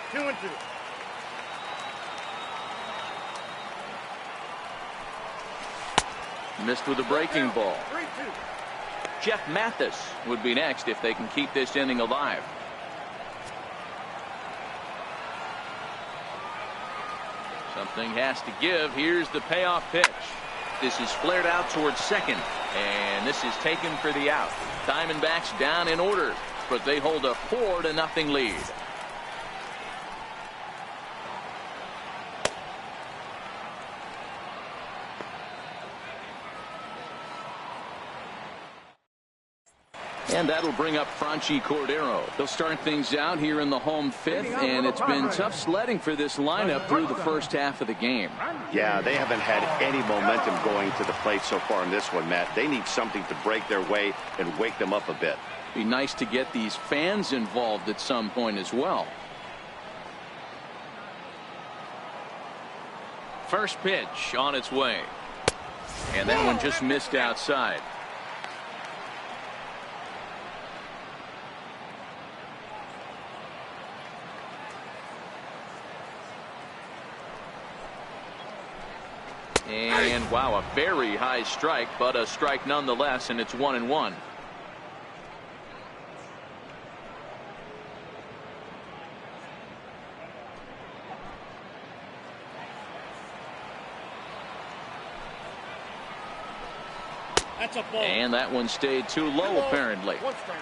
2-2. Missed with a breaking ball. 3-2. Jeff Mathis would be next if they can keep this inning alive. Something has to give. Here's the payoff pitch. This is flared out towards second, and this is taken for the out. Diamondbacks down in order, but they hold a 4-0 lead. And that'll bring up Franchi Cordero. They'll start things out here in the home 5th, and it's been tough sledding for this lineup through the first half of the game. Yeah, they haven't had any momentum going to the plate so far in this one, Matt. They need something to break their way and wake them up a bit. Be nice to get these fans involved at some point as well. First pitch on its way. And that one just missed outside. And wow, a very high strike, but a strike nonetheless, and it's 1-1. That's a ball. And that one stayed too low, apparently. 1 strike.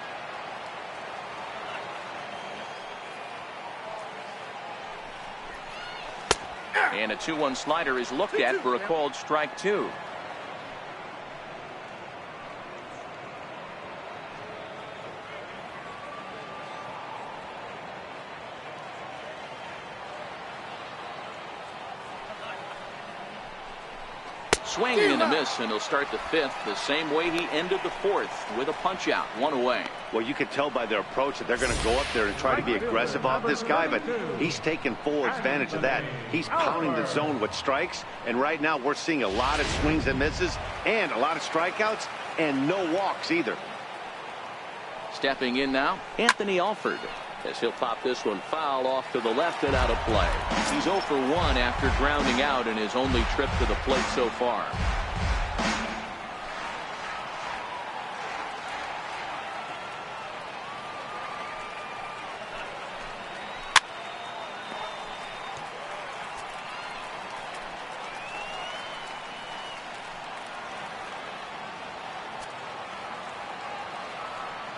And a 2-1 slider is looked at for a called strike 2. Swing and a miss, and he'll start the 5th the same way he ended the 4th with a punch out, 1 away. Well, you can tell by their approach that they're going to go up there and try to be aggressive off this guy, but he's taking full advantage of that. He's pounding the zone with strikes, and right now we're seeing a lot of swings and misses and a lot of strikeouts and no walks either. Stepping in now, Anthony Alford, as he'll pop this one foul off to the left and out of play. He's 0 for 1 after grounding out in his only trip to the plate so far.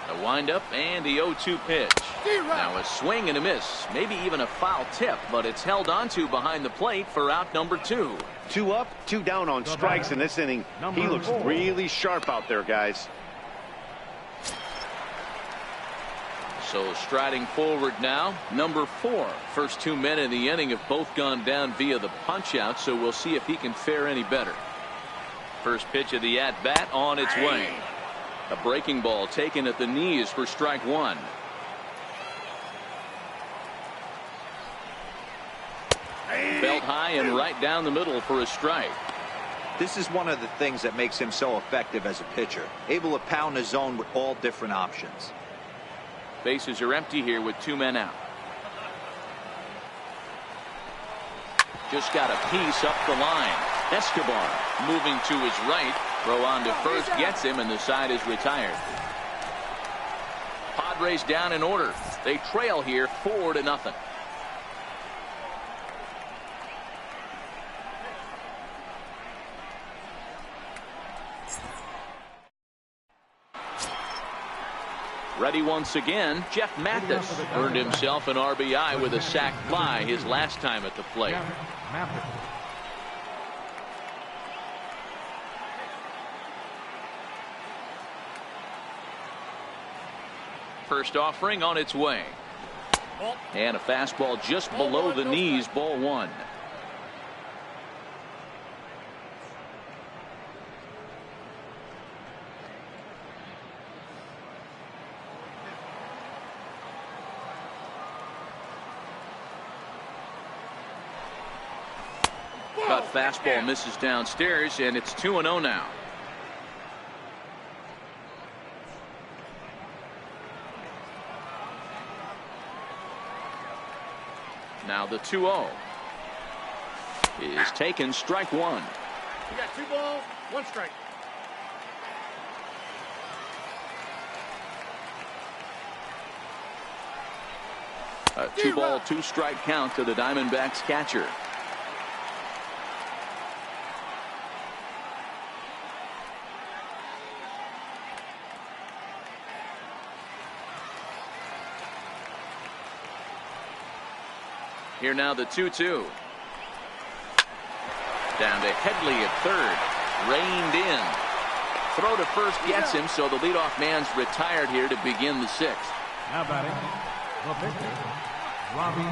The windup and the 0-2 pitch. Now a swing and a miss, maybe even a foul tip, but it's held onto behind the plate for out number 2. 2 up, 2 down on strikes in this inning. He looks really sharp out there, guys. So striding forward now, number 4. First 2 men in the inning have both gone down via the punch out, so we'll see if he can fare any better. First pitch of the at bat on its way. A breaking ball taken at the knees for strike 1. Belt high and right down the middle for a strike. This is one of the things that makes him so effective as a pitcher. Able to pound the zone with all different options. Bases are empty here with 2 men out. Just got a piece up the line. Escobar moving to his right. Throw on to first gets him, and the side is retired. Padres down in order. They trail here 4-0. Ready once again, Jeff Mathis earned himself an RBI with a sac fly his last time at the plate. First offering on its way. And a fastball just below the knees, ball 1. Cut fastball misses downstairs, and it's 2-0 now. Now the 2-0 is taken, strike 1. You got 2 balls, 1 strike. A 2-ball, 2-strike count to the Diamondbacks catcher. Here now the 2-2. Down to Headley at third. Reined in. Throw to first gets him, so the leadoff man's retired here to begin the 6th. Now batting, the pitcher, Robbie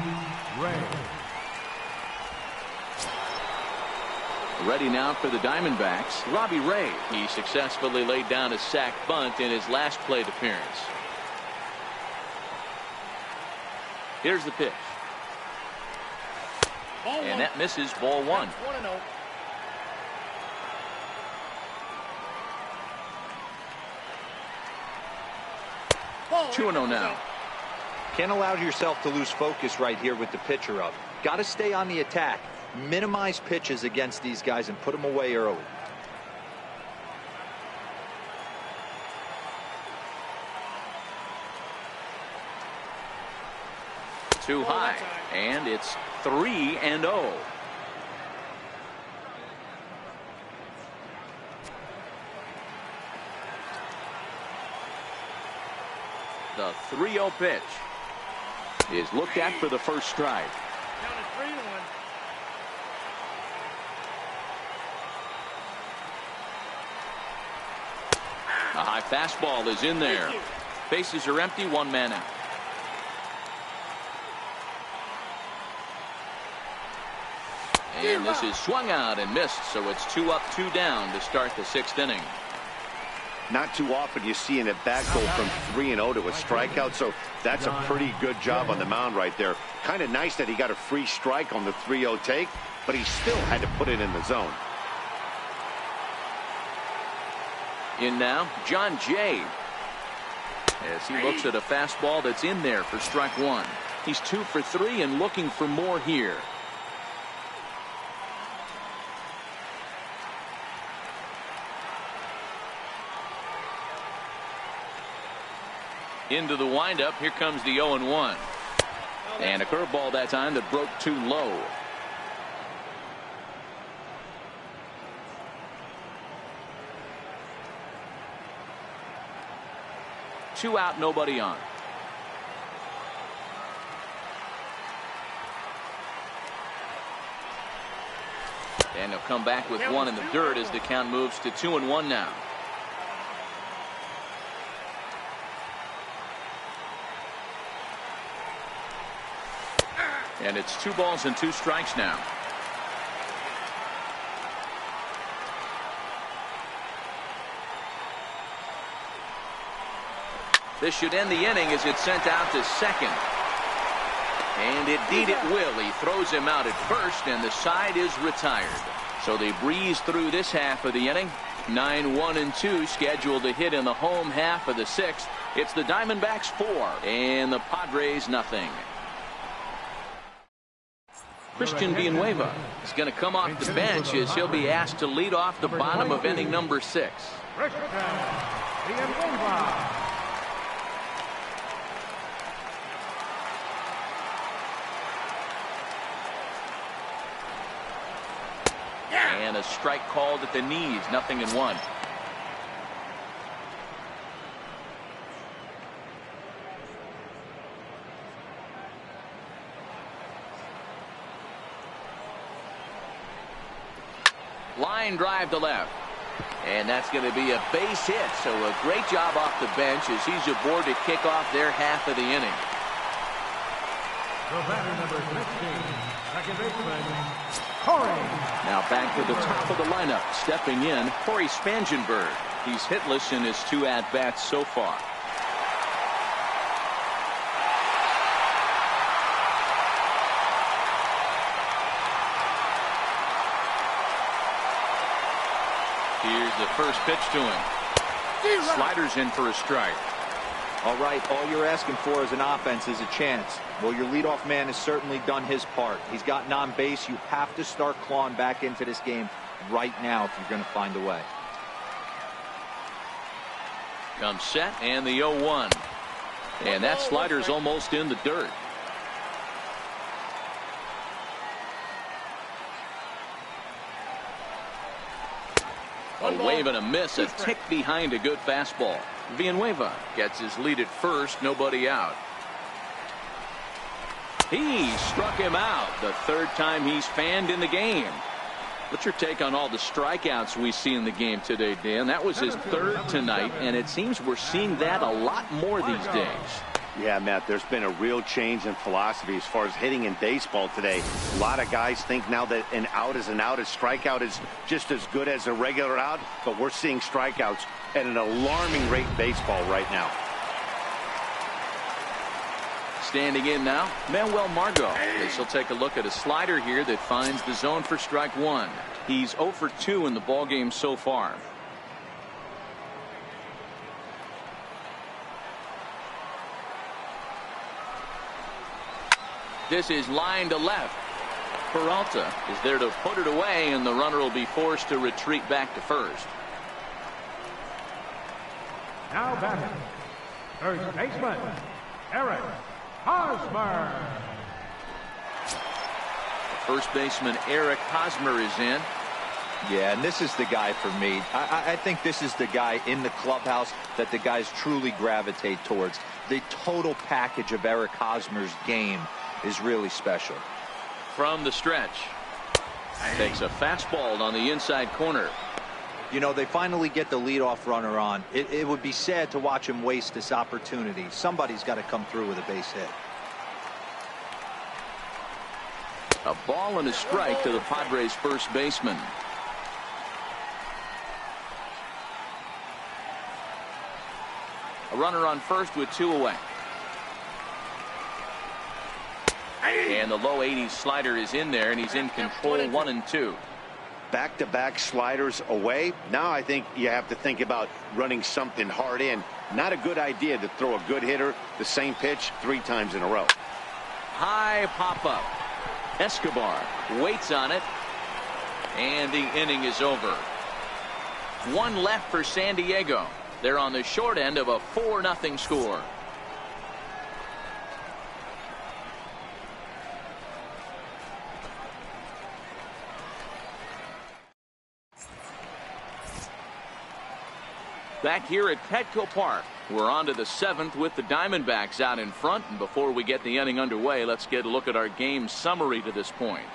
Ray. Ready now for the Diamondbacks, Robbie Ray. He successfully laid down a sac bunt in his last plate appearance. Here's the pitch. And that misses, ball 1. 2-0 now. Can't allow yourself to lose focus right here with the pitcher up. Got to stay on the attack. Minimize pitches against these guys and put them away early. Too high, and it's 3-0. The 3-0 pitch is looked at for the first strike. Down to 3-1. A high fastball is in there. Bases are empty, 1 man out. And this is swung out and missed, so it's 2 up, 2 down to start the 6th inning. Not too often you see an at-bat go from 3-0 to a strikeout, so that's a pretty good job on the mound right there. Kind of nice that he got a free strike on the 3-0 take, but he still had to put it in the zone. In now, John Jay, as he looks at a fastball that's in there for strike 1. He's 2 for 3 and looking for more here. Into the windup. Here comes the 0-1. And a curveball that time that broke too low. Two out, nobody on. And they'll come back with 1 in the dirt as the count moves to 2-1 now. And it's 2 balls and 2 strikes now. This should end the inning as it's sent out to second. And indeed it will. He throws him out at first, and the side is retired. So they breeze through this half of the inning. 9-1-2 scheduled to hit in the home half of the 6th. It's the Diamondbacks 4 and the Padres nothing. Christian Villanueva is going to come off the bench as he'll be asked to lead off the bottom of inning number 6. Christian Villanueva. And a strike called at the knees, 0-1. Line drive to left. And that's going to be a base hit. So a great job off the bench as he's aboard to kick off their half of the inning. The batter number 16, second baseman, Corey. Now back to the top of the lineup. Stepping in, Corey Spangenberg. He's hitless in his 2 at-bats so far. Here's the first pitch to him. Sliders in for a strike. All right, all you're asking for as an offense is a chance. Well, your leadoff man has certainly done his part. He's gotten on base. You have to start clawing back into this game right now if you're going to find a way. Comes set and the 0-1. And that slider's almost in the dirt. A wave and a miss, a tick behind a good fastball. Villanueva gets his lead at first, nobody out. He struck him out the 3rd time he's fanned in the game. What's your take on all the strikeouts we see in the game today, Dan? That was his 3rd tonight, and it seems we're seeing that a lot more these days. Yeah, Matt, there's been a real change in philosophy as far as hitting in baseball today. A lot of guys think now that an out is an out. A strikeout is just as good as a regular out, but we're seeing strikeouts at an alarming rate in baseball right now. Standing in now, Manuel Margot. As he'll take a look at a slider here that finds the zone for strike 1. He's 0 for 2 in the ballgame so far. This is line to left. Peralta is there to put it away, and the runner will be forced to retreat back to first. Now batting, first baseman, Eric Hosmer. First baseman Eric Hosmer is in. Yeah, and this is the guy for me. I think this is the guy in the clubhouse that the guys truly gravitate towards. The total package of Eric Hosmer's game is really special. From the stretch, takes a fastball on the inside corner. You know, they finally get the leadoff runner on. It would be sad to watch him waste this opportunity. Somebody's got to come through with a base hit. A ball and a strike to the Padres first baseman. A runner on first with 2 away. And the low 80s slider is in there, and he's in control. 1-2. Back-to-back sliders away. Now I think you have to think about running something hard in. Not a good idea to throw a good hitter the same pitch 3 times in a row. High pop-up. Escobar waits on it, and the inning is over. 1 left for San Diego. They're on the short end of a 4-0 score. Back here at Petco Park, we're on to the 7th with the Diamondbacks out in front. And before we get the inning underway, let's get a look at our game summary to this point.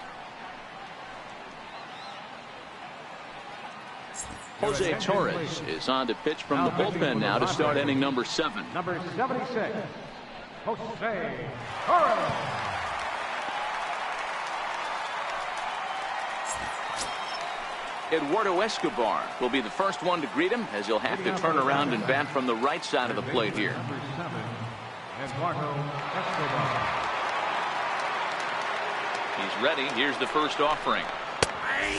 Jose Torres is on to pitch from the bullpen now to start inning number 7. Number 76, Jose Torres. Eduardo Escobar will be the first one to greet him, as he'll have to turn around and bat from the right side of the plate here. Number 7, Eduardo Escobar. He's ready. Here's the first offering.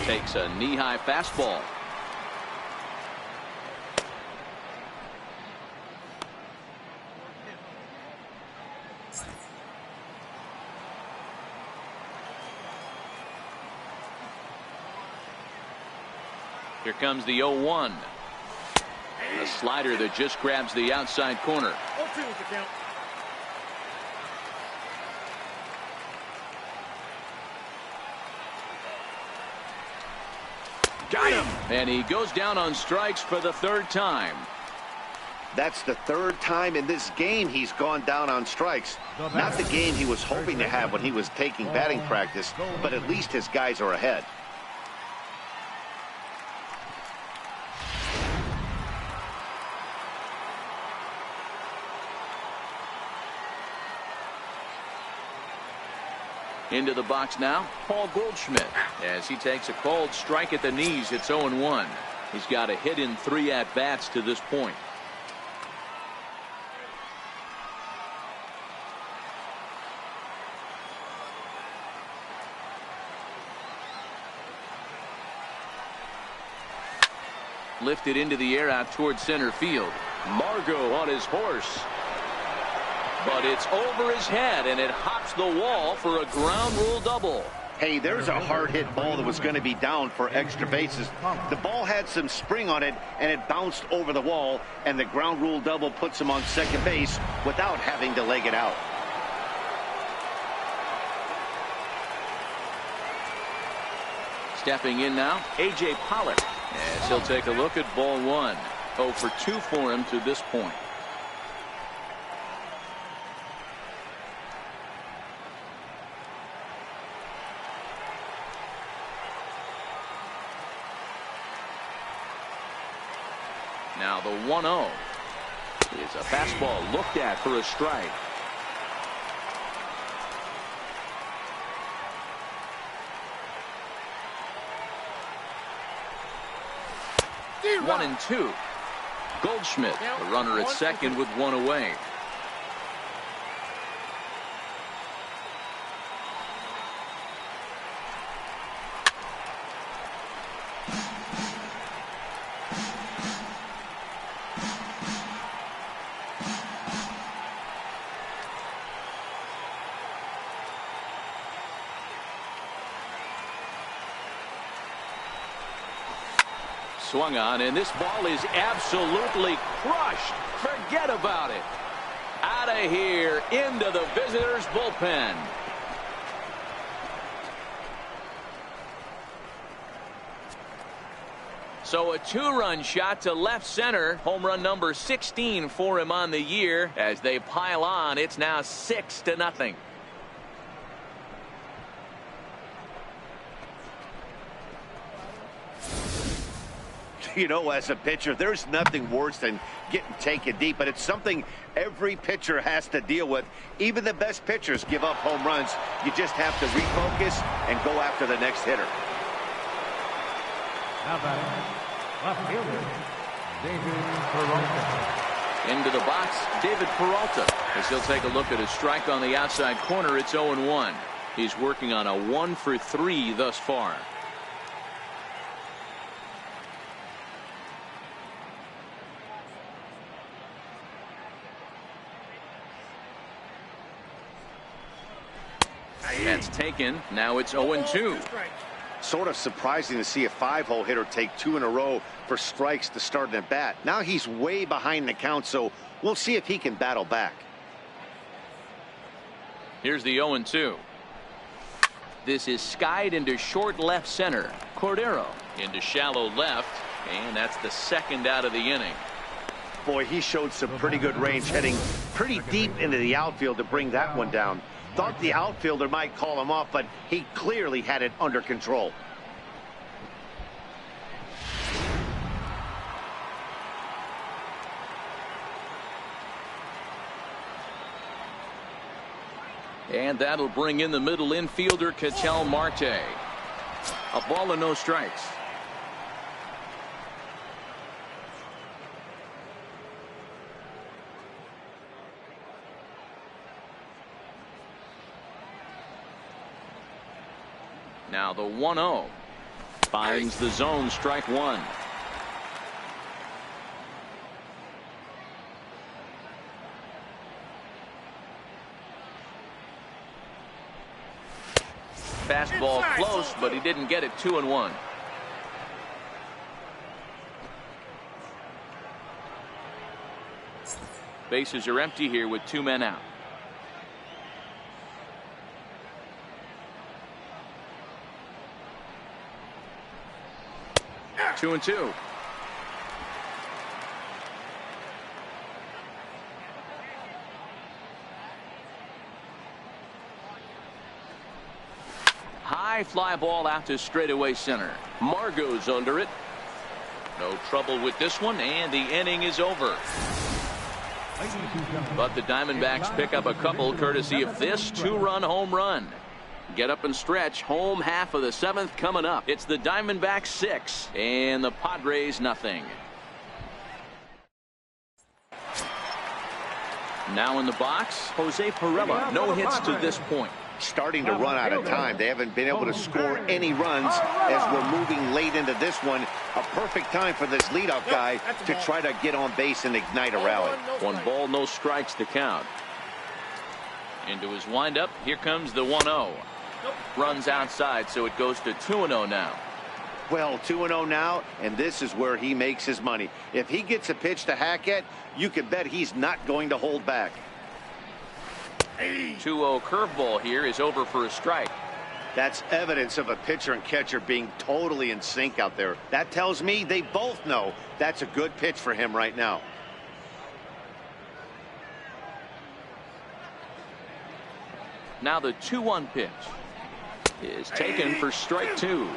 Takes a knee-high fastball. Here comes the 0-1. A slider that just grabs the outside corner. 0-2 is the count. Got him. And he goes down on strikes for the third time. That's the third time in this game he's gone down on strikes. Not the game he was hoping to have when he was taking batting practice, but at least his guys are ahead. Into the box now, Paul Goldschmidt, as he takes a called strike at the knees. It's 0-1. He's got a hit in 3 at-bats to this point. Lifted into the air out towards center field. Margot on his horse. But it's over his head, and it hops the wall for a ground rule double. Hey, there's a hard hit ball that was going to be down for extra bases. The ball had some spring on it, and it bounced over the wall, and the ground rule double puts him on second base without having to leg it out. Stepping in now, A.J. Pollock, as he'll take a look at ball 1. 0 for 2 for him to this point. Now the 1-0 is a fastball looked at for a strike. One and 2. Goldschmidt, the runner at second with 1 away. Swung on, and this ball is absolutely crushed. Forget about it. Out of here, into the visitors' bullpen. So a 2-run shot to left center. Home run number 16 for him on the year. As they pile on, it's now 6-0. You know, as a pitcher, there's nothing worse than getting taken deep, but it's something every pitcher has to deal with. Even the best pitchers give up home runs. You just have to refocus and go after the next hitter. Now batting, left fielder, David Peralta. Into the box, David Peralta, as he'll take a look at his strike on the outside corner. It's 0-1. He's working on a 1 for 3 thus far. That's taken. Now it's 0-2. Sort of surprising to see a 5-hole hitter take 2 in a row for strikes to start an at bat. Now he's way behind the count, so we'll see if he can battle back. Here's the 0-2. This is skied into short left center. Cordero into shallow left, and that's the second out of the inning. Boy, he showed some pretty good range, heading pretty deep into the outfield to bring that one down. Thought the outfielder might call him off, but he clearly had it under control. And that'll bring in the middle infielder, Ketel Marte. A ball and no strikes. Now the 1-0. Finds the zone, strike one. Fastball close, but he didn't get it. 2-1. Bases are empty here with 2 men out. Two and two. High fly ball out to straightaway center. Margot's under it. No trouble with this one, and the inning is over. But the Diamondbacks pick up a couple courtesy of this 2-run home run. Get up and stretch. Home half of the 7th coming up. It's the Diamondbacks 6 and the Padres nothing. Now in the box, Jose Pirela. No hits to this point. Starting to run out of time. They haven't been able to score any runs as we're moving late into this one. A perfect time for this leadoff guy to try to get on base and ignite a rally. 1 ball, no strikes to count. Into his windup. Here comes the 1-0. Runs outside, so it goes to 2-0 now. Well, 2-0 now, and this is where he makes his money. If he gets a pitch to hack at, you can bet he's not going to hold back. 2-0 curveball here is over for a strike. That's evidence of a pitcher and catcher being totally in sync out there. That tells me they both know that's a good pitch for him right now. Now the 2-1 pitch is taken for strike 2.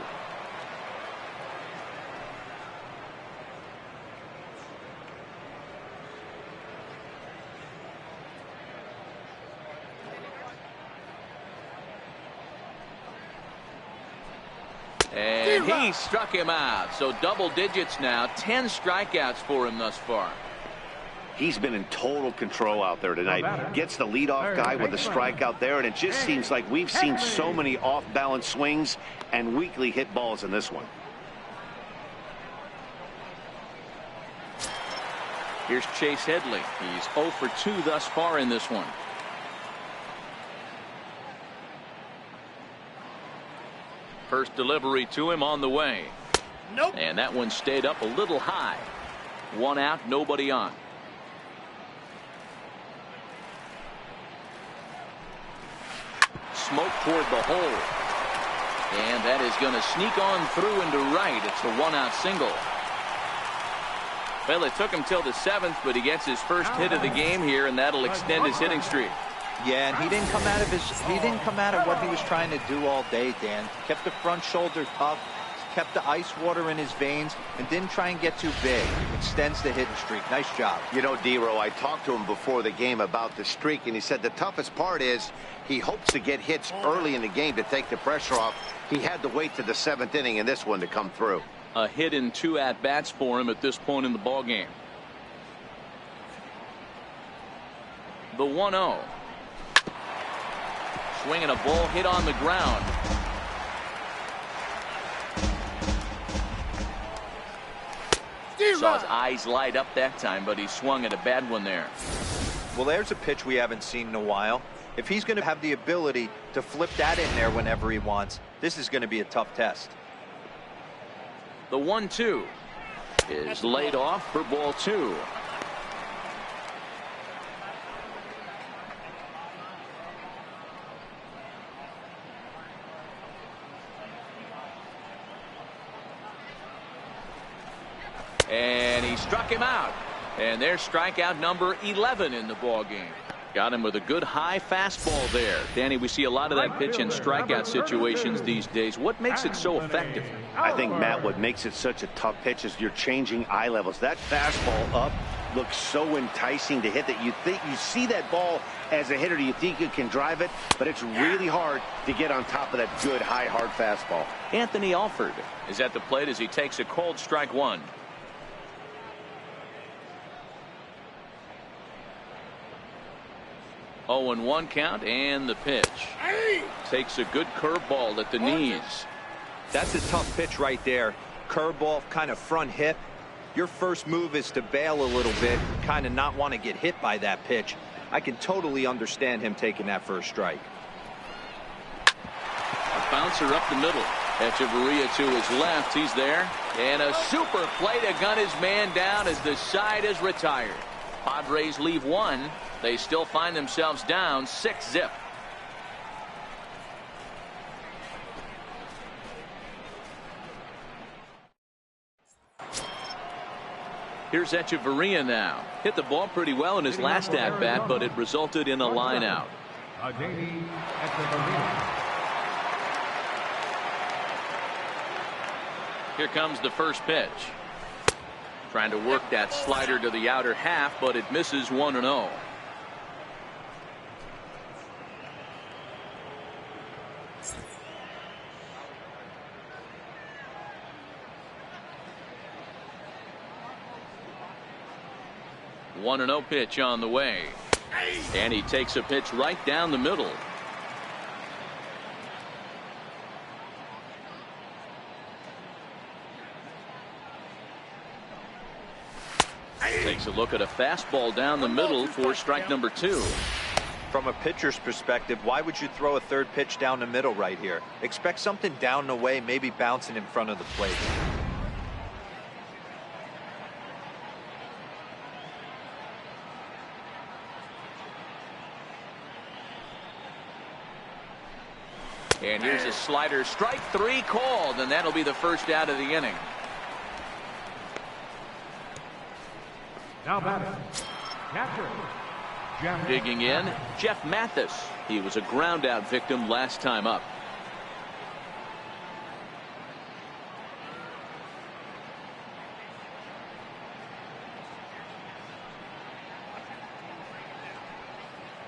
And he struck him out. So double digits now. 10 strikeouts for him thus far. He's been in total control out there tonight. Gets the leadoff guy with a strikeout there, and it just seems like we've seen so many off-balance swings and weakly hit balls in this one. Here's Chase Headley. He's 0 for 2 thus far in this one. First delivery to him on the way. Nope. And that one stayed up a little high. 1 out, nobody on. Smoke toward the hole. And that is going to sneak on through into right. It's a 1-out single. Well, it took him till the 7th, but he gets his first hit of the game here, and that'll extend his hitting streak. Yeah, and he didn't come out of what he was trying to do all day, Dan. Kept the front shoulder tough, kept the ice water in his veins, and didn't try and get too big. Extends the hitting streak. Nice job. You know, D-Row, I talked to him before the game about the streak, and he said the toughest part is he hopes to get hits early in the game to take the pressure off. He had to wait to the 7th inning in this one to come through. A hit in 2 at-bats for him at this point in the ballgame. The 1-0. Swinging a ball hit on the ground. Saw his eyes light up that time, but he swung at a bad one there. Well, there's a pitch we haven't seen in a while. If he's going to have the ability to flip that in there whenever he wants, this is going to be a tough test. The 1-2 is laid off for ball 2. And he struck him out. And there's strikeout number 11 in the ball game. Got him with a good high fastball there. Danny, we see a lot of that pitch in strikeout situations these days. What makes it so effective? I think, Matt, what makes it such a tough pitch is you're changing eye levels. That fastball up looks so enticing to hit that you think you see that ball as a hitter. You think you can drive it, but it's really hard to get on top of that good high hard fastball. Anthony Alford is at the plate as he takes a cold strike 1. 0-1 count, and the pitch. Takes a good curveball at the knees. That's a tough pitch right there. Curveball, kind of front hip. Your first move is to bail a little bit, kind of not want to get hit by that pitch. I can totally understand him taking that for a strike. A bouncer up the middle. Echeverria to his left. He's there. And a super play to gun his man down as the side is retired. Padres leave one. They still find themselves down 6-zip. Here's Echeverria now. Hit the ball pretty well in his last at-bat, but it resulted in a line out. Here comes the first pitch. Trying to work that slider to the outer half, but it misses 1-0. One 1-0 pitch on the way. And he takes a pitch right down the middle. Takes a look at a fastball down the middle for strike number 2. From a pitcher's perspective, why would you throw a third pitch down the middle right here? Expect something down the way, maybe bouncing in front of the plate. And here's a slider, strike 3 called, and that'll be the first out of the inning. Now batting, catcher, Jeff Digging in, Jeff Mathis. He was a ground out victim last time up.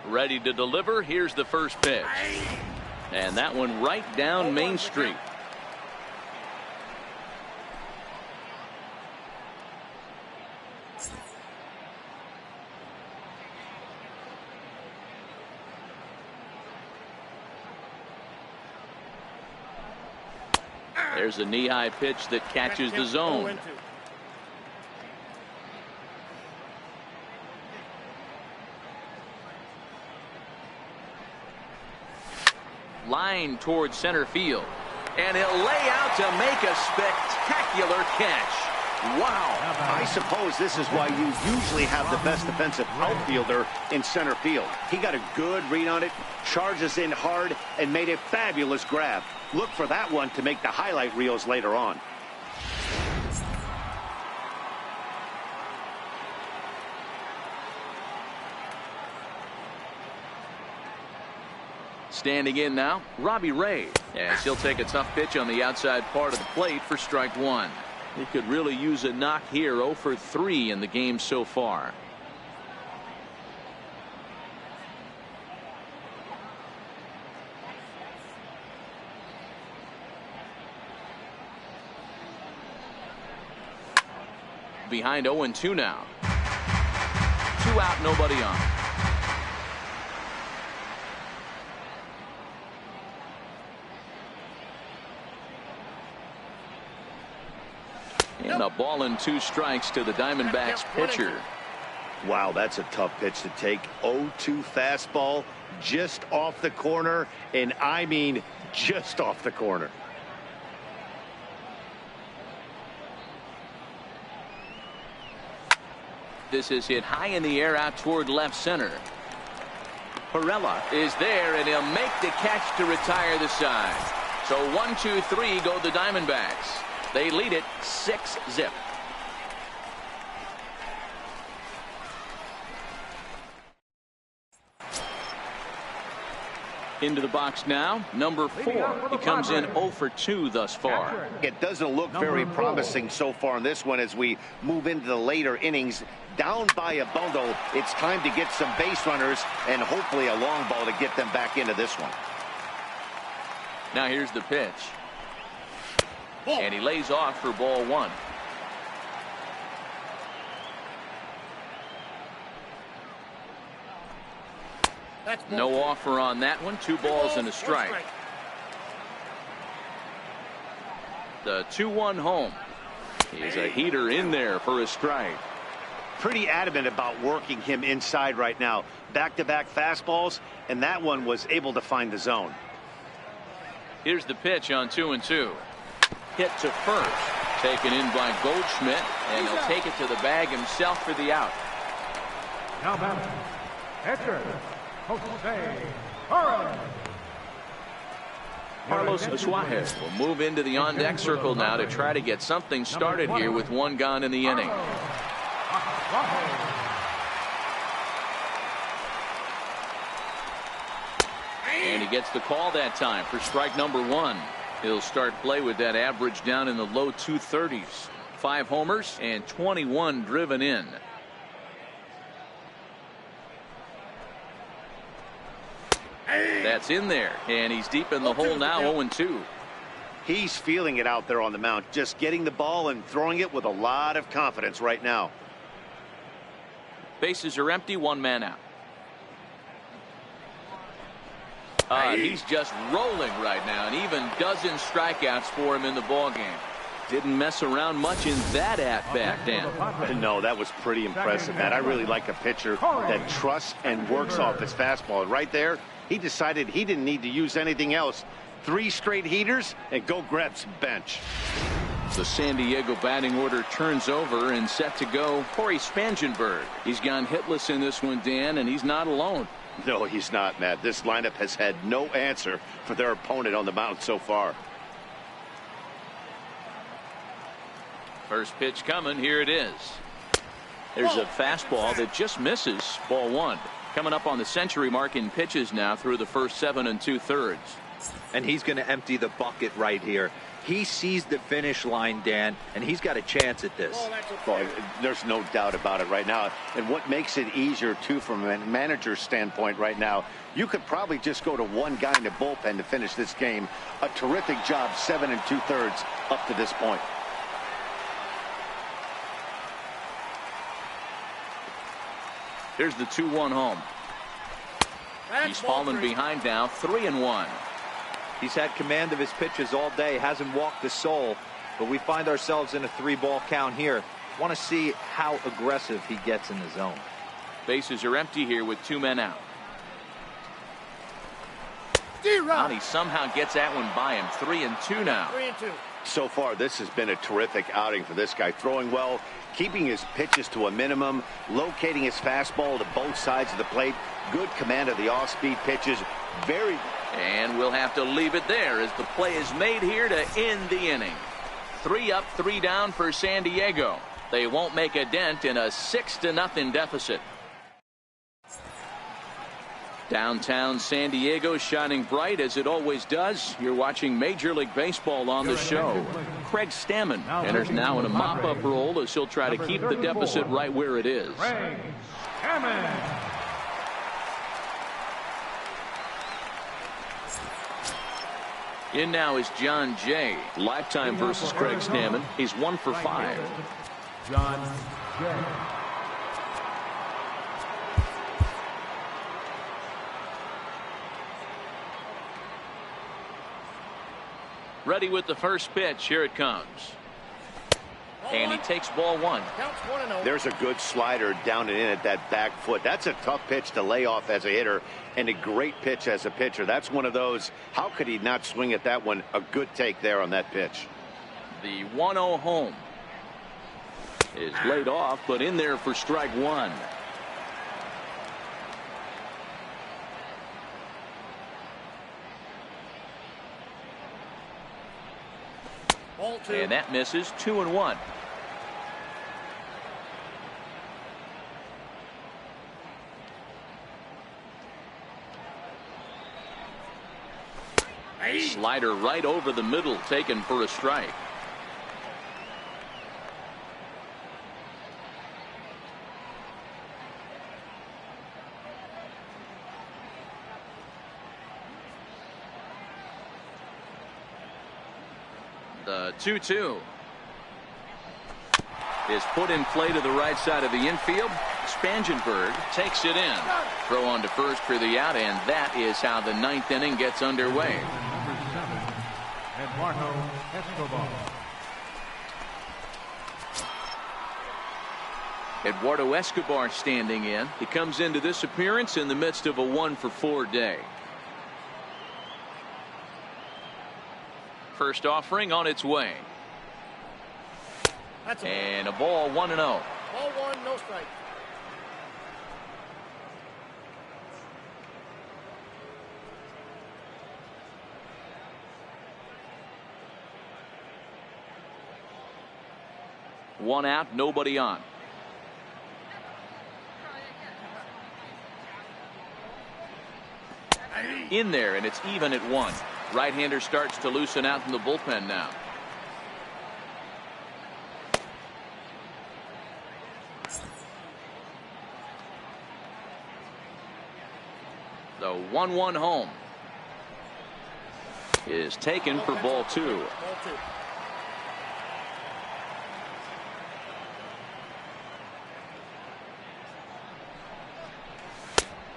Ready to deliver. Here's the first pitch. And that one right down Main Street. There's a knee-high pitch that catches the zone. Line towards center field. And he'll lay out to make a spectacular catch. Wow. I suppose this is why you usually have the best defensive outfielder in center field. He got a good read on it, charges in hard, and made a fabulous grab. Look for that one to make the highlight reels later on. Standing in now, Robbie Ray, as he'll take a tough pitch on the outside part of the plate for strike 1. He could really use a knock here. 0 for 3 in the game so far. Behind 0-2 now. 2 out, nobody on. And a ball and 2 strikes to the Diamondbacks pitcher. Wow, that's a tough pitch to take. 0-2 fastball just off the corner, and I mean just off the corner. This is hit high in the air out toward left center. Perella is there, and he'll make the catch to retire the side. So 1, 2, 3 go the Diamondbacks. They lead it 6-zip. Into the box now, number 4. He comes in 0 for 2 thus far. It doesn't look very promising so far in this one as we move into the later innings. Down by a bundle, it's time to get some base runners and hopefully a long ball to get them back into this one. Now here's the pitch. And he lays off for ball 1. That's ball No 2. offer on that one. 2 balls and a strike. The 2-1 home. He's a heater in there for a strike. Pretty adamant about working him inside right now. Back-to-back fastballs, and that one was able to find the zone. Here's the pitch on 2-2. Hit to first. Taken in by Goldschmidt, and he'll take it to the bag himself for the out. Now batting, pitcher, Jose Torres. Carlos Suarez will move into the on-deck circle now to try to get something started here with 1 gone in the inning. And he gets the call that time for strike number 1. He'll start play with that average down in the low 230s. 5 homers and 21 driven in. That's in there, and he's deep in the hole now. 0-2. He's feeling it out there on the mound, just getting the ball and throwing it with a lot of confidence right now. Bases are empty. 1 man out. He's just rolling right now, and even dozen strikeouts for him in the ball game. Didn't mess around much in that at-bat, Dan. No, that was pretty impressive, Matt. I really like a pitcher that trusts and works off his fastball. Right there, he decided he didn't need to use anything else. 3 straight heaters and go grab some bench. The San Diego batting order turns over and set to go. Corey Spangenberg. He's gone hitless in this one, Dan, and he's not alone. No, he's not, Matt. This lineup has had no answer for their opponent on the mound so far. First pitch coming. Here it is. There's a fastball that just misses. Ball 1. Coming up on the century mark in pitches now through the first 7 2/3. And he's going to empty the bucket right here. He sees the finish line, Dan, and he's got a chance at this. Boy, there's no doubt about it right now. And what makes it easier, too, from a manager's standpoint right now, you could probably just go to 1 guy in the bullpen to finish this game. A terrific job, 7 2/3 up to this point. Here's the 2-1 home. He's fallen behind now. 3-1. He's had command of his pitches all day, hasn't walked a soul, but we find ourselves in a 3-ball count here. Want to see how aggressive he gets in the zone. Bases are empty here with 2 men out. And he somehow gets that one by him. 3-2 now. 3-2. So far, this has been a terrific outing for this guy. Throwing well, keeping his pitches to a minimum, locating his fastball to both sides of the plate. Good command of the off-speed pitches. Very. And we'll have to leave it there as the play is made here to end the inning. 3 up, 3 down for San Diego. They won't make a dent in a 6-0 deficit. Downtown San Diego shining bright as it always does. You're watching Major League Baseball on the show. Craig Stammen enters now in a mop-up role as he'll try to keep the deficit right where it is. Craig Stammen. In now is John Jay. Lifetime versus Craig Stammen. He's 1 for 5. John Jay. Ready with the first pitch. Here it comes. And he takes ball 1. Counts 1-0. There's a good slider down and in at that back foot. That's a tough pitch to lay off as a hitter and a great pitch as a pitcher. That's one of those. How could he not swing at that one? A good take there on that pitch. The 1-0 home is laid off, but in there for strike 1. Ball 2. And that misses. 2-1. Slider right over the middle, taken for a strike. The 2-2. is put in play to the right side of the infield. Spangenberg takes it in. Throw on to first for the out, and that is how the ninth inning gets underway. Number 7, Eduardo Escobar. Eduardo Escobar standing in. He comes into this appearance in the midst of a 1-for-4 day. First offering on its way. That's And a ball 1-0. Ball 1, no strike. One out, nobody on. In there, and it's even at 1. Right-hander starts to loosen out from the bullpen now. The 1-1 home is taken for ball 2. Ball 2.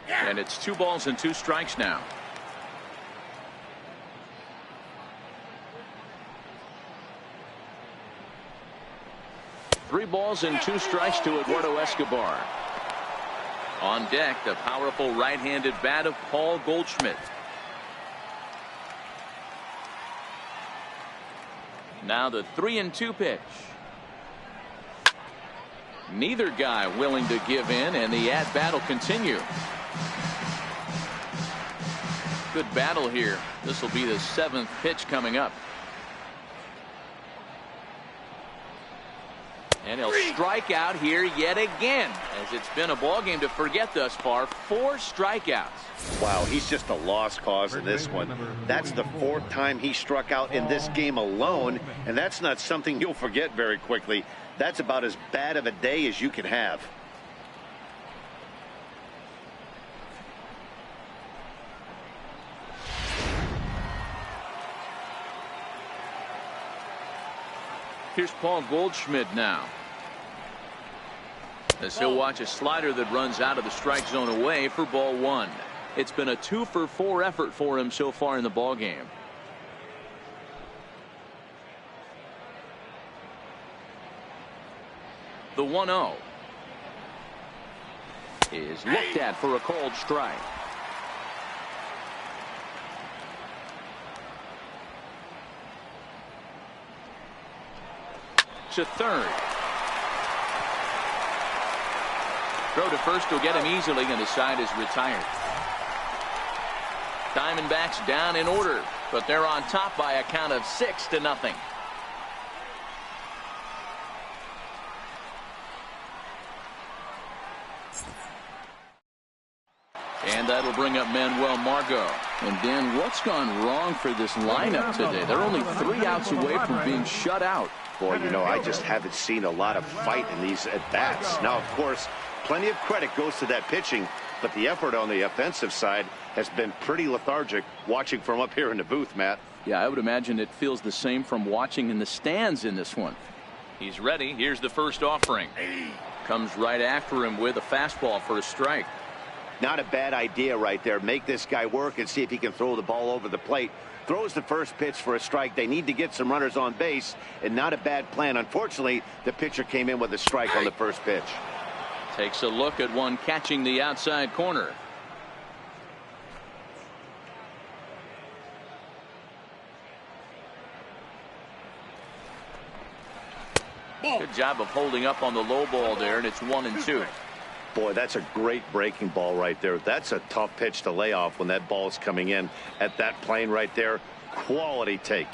And it's 2 balls and 2 strikes now. Three balls and 2 strikes to Eduardo Escobar. On deck, the powerful right-handed bat of Paul Goldschmidt. Now the 3-2 pitch. Neither guy willing to give in, and the at-bat will continue. Good battle here. This will be the 7th pitch coming up. And he'll strike out here yet again, as it's been a ball game to forget thus far. 4 strikeouts. Wow, he's just a lost cause in this one. That's the 4th time he struck out in this game alone, and that's not something you'll forget very quickly. That's about as bad of a day as you can have. Here's Paul Goldschmidt now, as he'll watch a slider that runs out of the strike zone away for ball 1. It's been a 2-for-4 effort for him so far in the ball game. The 1-0 is looked at for a called strike. To third. Throw to first will get him easily, and the side is retired. Diamondbacks down in order, but they're on top by a count of 6-0. And that'll bring up Manuel Margot. And Dan, what's gone wrong for this lineup today? They're only 3 outs away from being shut out. Boy, you know, I just haven't seen a lot of fight in these at-bats. Now, of course, plenty of credit goes to that pitching, but the effort on the offensive side has been pretty lethargic watching from up here in the booth, Matt. Yeah, I would imagine it feels the same from watching in the stands in this one. He's ready. Here's the first offering. Comes right after him with a fastball for a strike. Not a bad idea right there. Make this guy work and see if he can throw the ball over the plate. Throws the first pitch for a strike. They need to get some runners on base, and not a bad plan. Unfortunately, the pitcher came in with a strike on the first pitch. Takes a look at one catching the outside corner. Good job of holding up on the low ball there, and it's 1-2. Boy, that's a great breaking ball right there. That's a tough pitch to lay off when that ball is coming in at that plane right there. Quality take.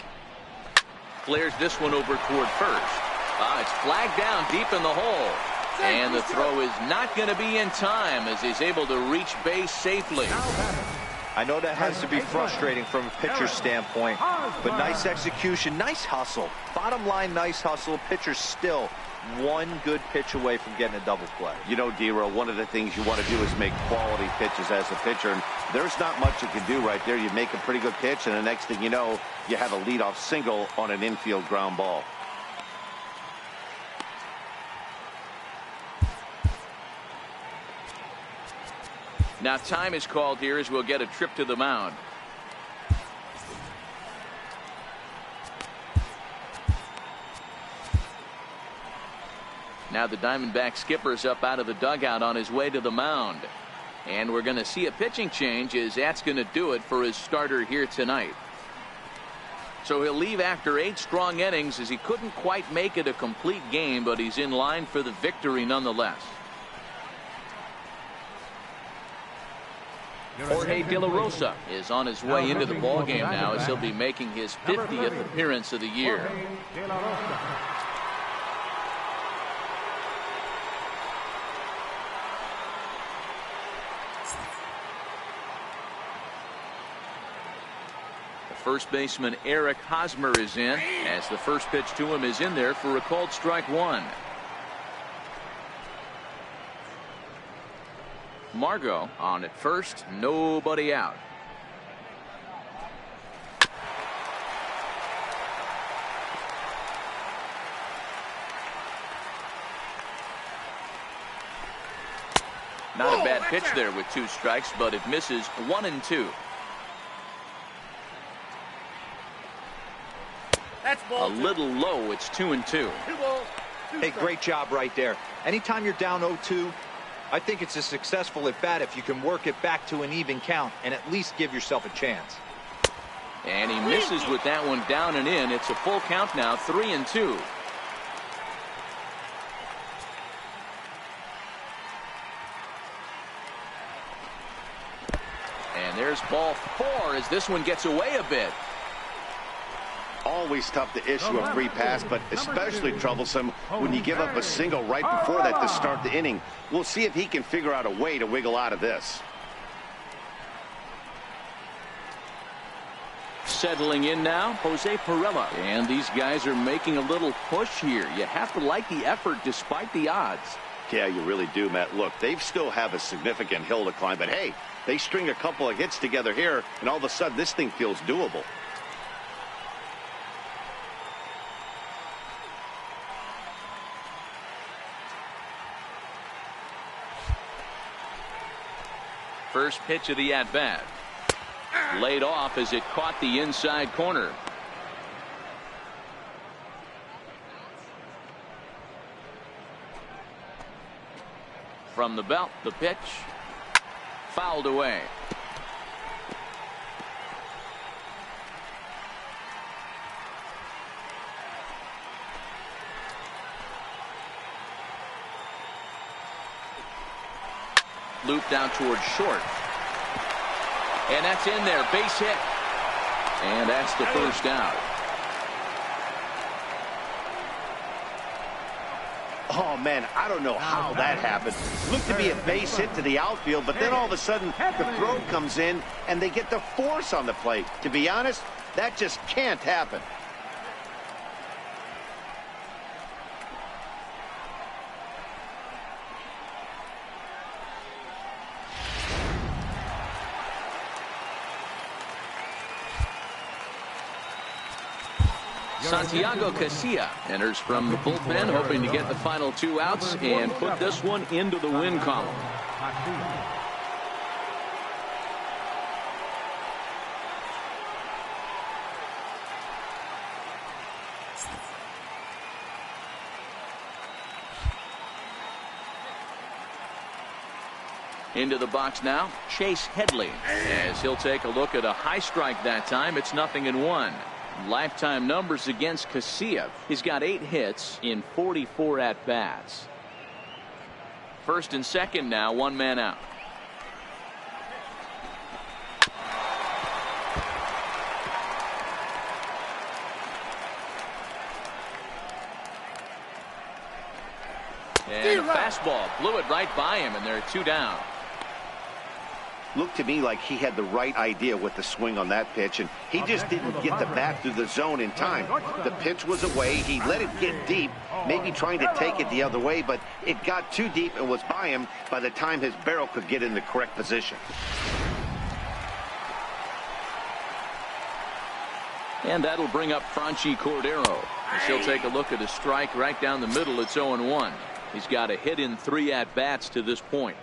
Flares this one over toward first. It's flagged down deep in the hole. And the throw is not going to be in time as he's able to reach base safely. I know that has to be frustrating from a pitcher's standpoint, but nice execution, nice hustle. Bottom line, nice hustle. Pitcher still one good pitch away from getting a double play. You know, D-Row, one of the things you want to do is make quality pitches as a pitcher, and there's not much you can do right there. You make a pretty good pitch, and the next thing you know, you have a leadoff single on an infield ground ball. Now time is called here as we'll get a trip to the mound. Now the Diamondback skipper's up out of the dugout on his way to the mound. And we're going to see a pitching change as that's going to do it for his starter here tonight. So he'll leave after 8 strong innings as he couldn't quite make it a complete game, but he's in line for the victory nonetheless. Jorge De La Rosa is on his way into the ballgame now as he'll be making his 50th appearance of the year. First baseman Eric Hosmer is in as the first pitch to him is in there for a called strike 1. Margot on at first, nobody out. Not a bad pitch there with 2 strikes, but it misses 1 and 2. A little low. It's 2 and 2. Hey, great job right there. Anytime you're down 0-2, I think it's a successful at bat if you can work it back to an even count and at least give yourself a chance. And he misses with that one down and in. It's a full count now, 3 and 2. And there's ball 4 as this one gets away a bit. Always tough to issue a free pass, but especially troublesome when you give up a single right before that to start the inning. We'll see if he can figure out a way to wiggle out of this. Settling in now, Jose Pirela. And these guys are making a little push here. You have to like the effort despite the odds. Yeah, you really do, Matt. Look, they still have a significant hill to climb, but hey, they string a couple of hits together here, and all of a sudden this thing feels doable. First pitch of the at-bat. Laid off as it caught the inside corner. From the belt, the pitch. Fouled away. Looped out towards short. And that's in there. Base hit. And that's the first out. Oh, man, I don't know how that happened. Looked to be a base hit to the outfield, but then all of a sudden the throw comes in and they get the force on the plate. To be honest, that just can't happen. Santiago Casilla enters from the bullpen, hoping to get the final 2 outs and put this one into the win column. Into the box now, Chase Headley, as he'll take a look at a high strike that time. It's 0-1. Lifetime numbers against Casilla. He's got 8 hits in 44 at-bats. First and second now, 1 man out. And a fastball blew it right by him, and there are 2 down. Looked to me like he had the right idea with the swing on that pitch, and he just didn't get the bat through the zone in time. The pitch was away. He let it get deep, maybe trying to take it the other way, but it got too deep and was by him by the time his barrel could get in the correct position. And that'll bring up Franchi Cordero. He'll take a look at a strike right down the middle. It's 0-1. He's got a hit in 3 at-bats to this point.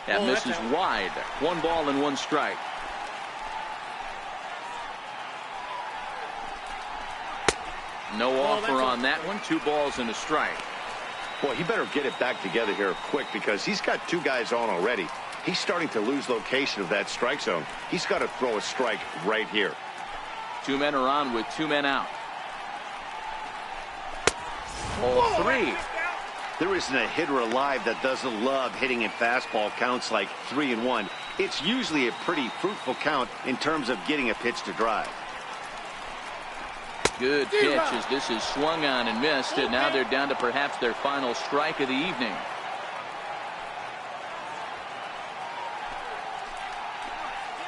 That misses wide. 1 ball and 1 strike. No offer on that one. 2 balls and a strike. Boy, he better get it back together here quick because he's got 2 guys on already. He's starting to lose location of that strike zone. He's got to throw a strike right here. 2 men are on with 2 men out. Ball 3. There isn't a hitter alive that doesn't love hitting in fastball counts like 3-1. It's usually a pretty fruitful count in terms of getting a pitch to drive. Good pitch as this is swung on and missed, and now they're down to perhaps their final strike of the evening.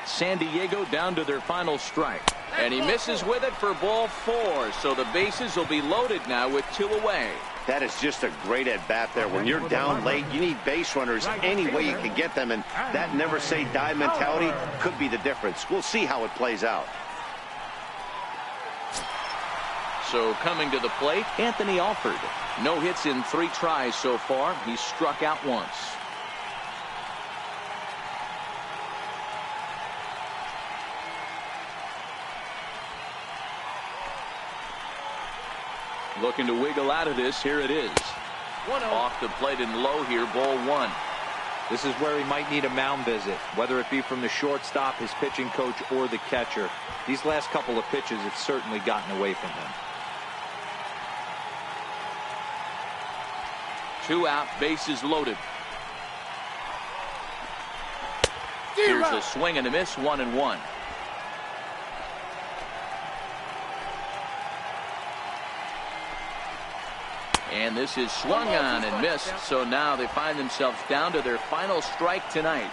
San Diego down to their final strike, and he misses with it for ball 4, so the bases will be loaded now with 2 away. That is just a great at-bat there. When you're down late, you need base runners any way you can get them, and that never-say-die mentality could be the difference. We'll see how it plays out. So coming to the plate, Anthony Alford. No hits in 3 tries so far. He's struck out once. Looking to wiggle out of this. Here it is. Off the plate and low here. Ball 1. This is where he might need a mound visit, whether it be from the shortstop, his pitching coach, or the catcher. These last couple of pitches have certainly gotten away from him. 2 out, bases loaded. Here's a swing and a miss, 1-1. And this is swung on and missed, so now they find themselves down to their final strike tonight.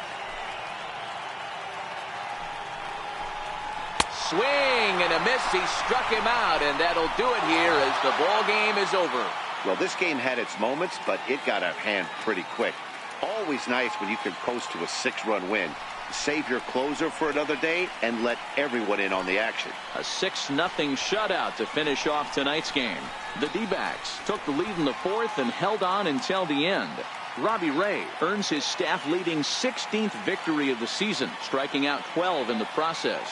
Swing and a miss. He struck him out, and that'll do it here as the ball game is over. Well, this game had its moments, but it got out of hand pretty quick. Always nice when you can coast to a 6-run win. Save your closer for another day and let everyone in on the action. A 6-0 shutout to finish off tonight's game. The D-backs took the lead in the 4th and held on until the end. Robbie Ray earns his staff-leading 16th victory of the season, striking out 12 in the process.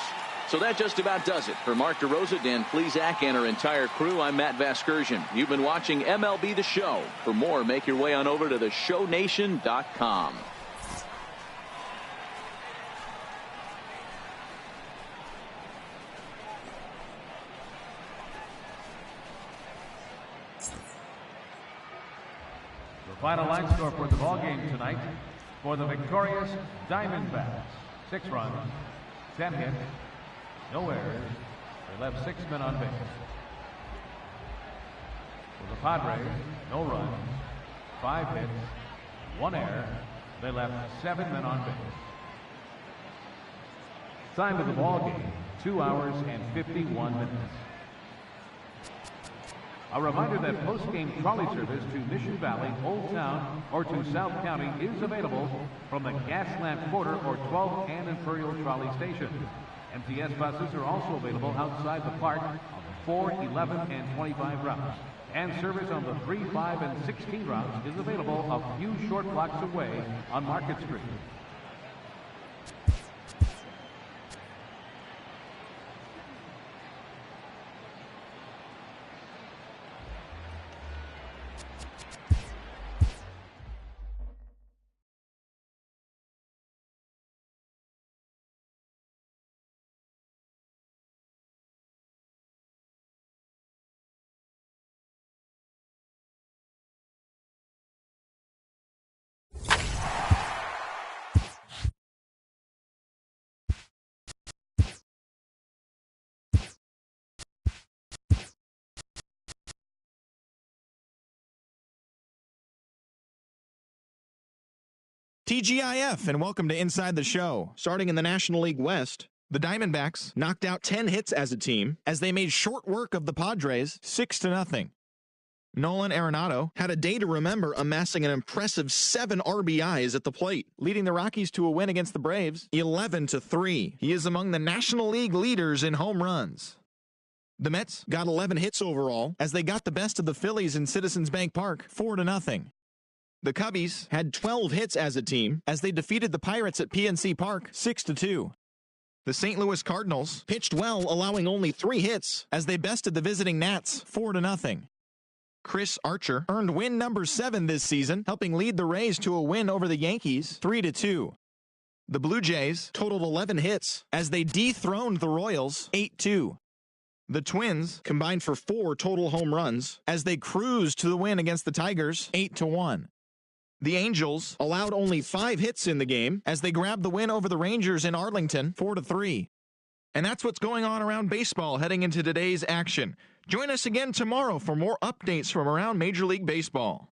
So that just about does it. For Mark DeRosa, Dan Plesac, and our entire crew, I'm Matt Vasgersian. You've been watching MLB The Show. For more, make your way on over to theshownation.com. The final line score for the ball game tonight for the victorious Diamondbacks: 6 runs, 10 hits, no errors. They left 6 men on base. For the Padres, no runs, 5 hits, 1 error. They left 7 men on base. Time of the ball game, 2 hours and 51 minutes. A reminder that post-game trolley service to Mission Valley, Old Town, or to South County is available from the Gaslamp Quarter or 12th and Imperial Trolley Station. MTS buses are also available outside the park on the 4, 11, and 25 routes. And service on the 3, 5, and 16 routes is available a few short blocks away on Market Street. TGIF, and welcome to Inside the Show. Starting in the National League West, the Diamondbacks knocked out 10 hits as a team as they made short work of the Padres 6-0. Nolan Arenado had a day to remember, amassing an impressive 7 RBIs at the plate, leading the Rockies to a win against the Braves 11-3. He is among the National League leaders in home runs. The Mets got 11 hits overall as they got the best of the Phillies in Citizens Bank Park 4-0. The Cubbies had 12 hits as a team as they defeated the Pirates at PNC Park 6-2. The St. Louis Cardinals pitched well, allowing only 3 hits as they bested the visiting Nats 4-0. Chris Archer earned win number 7 this season, helping lead the Rays to a win over the Yankees 3-2. The Blue Jays totaled 11 hits as they dethroned the Royals 8-2. The Twins combined for 4 total home runs as they cruised to the win against the Tigers 8-1. The Angels allowed only 5 hits in the game as they grabbed the win over the Rangers in Arlington 4-3. And that's what's going on around baseball heading into today's action. Join us again tomorrow for more updates from around Major League Baseball.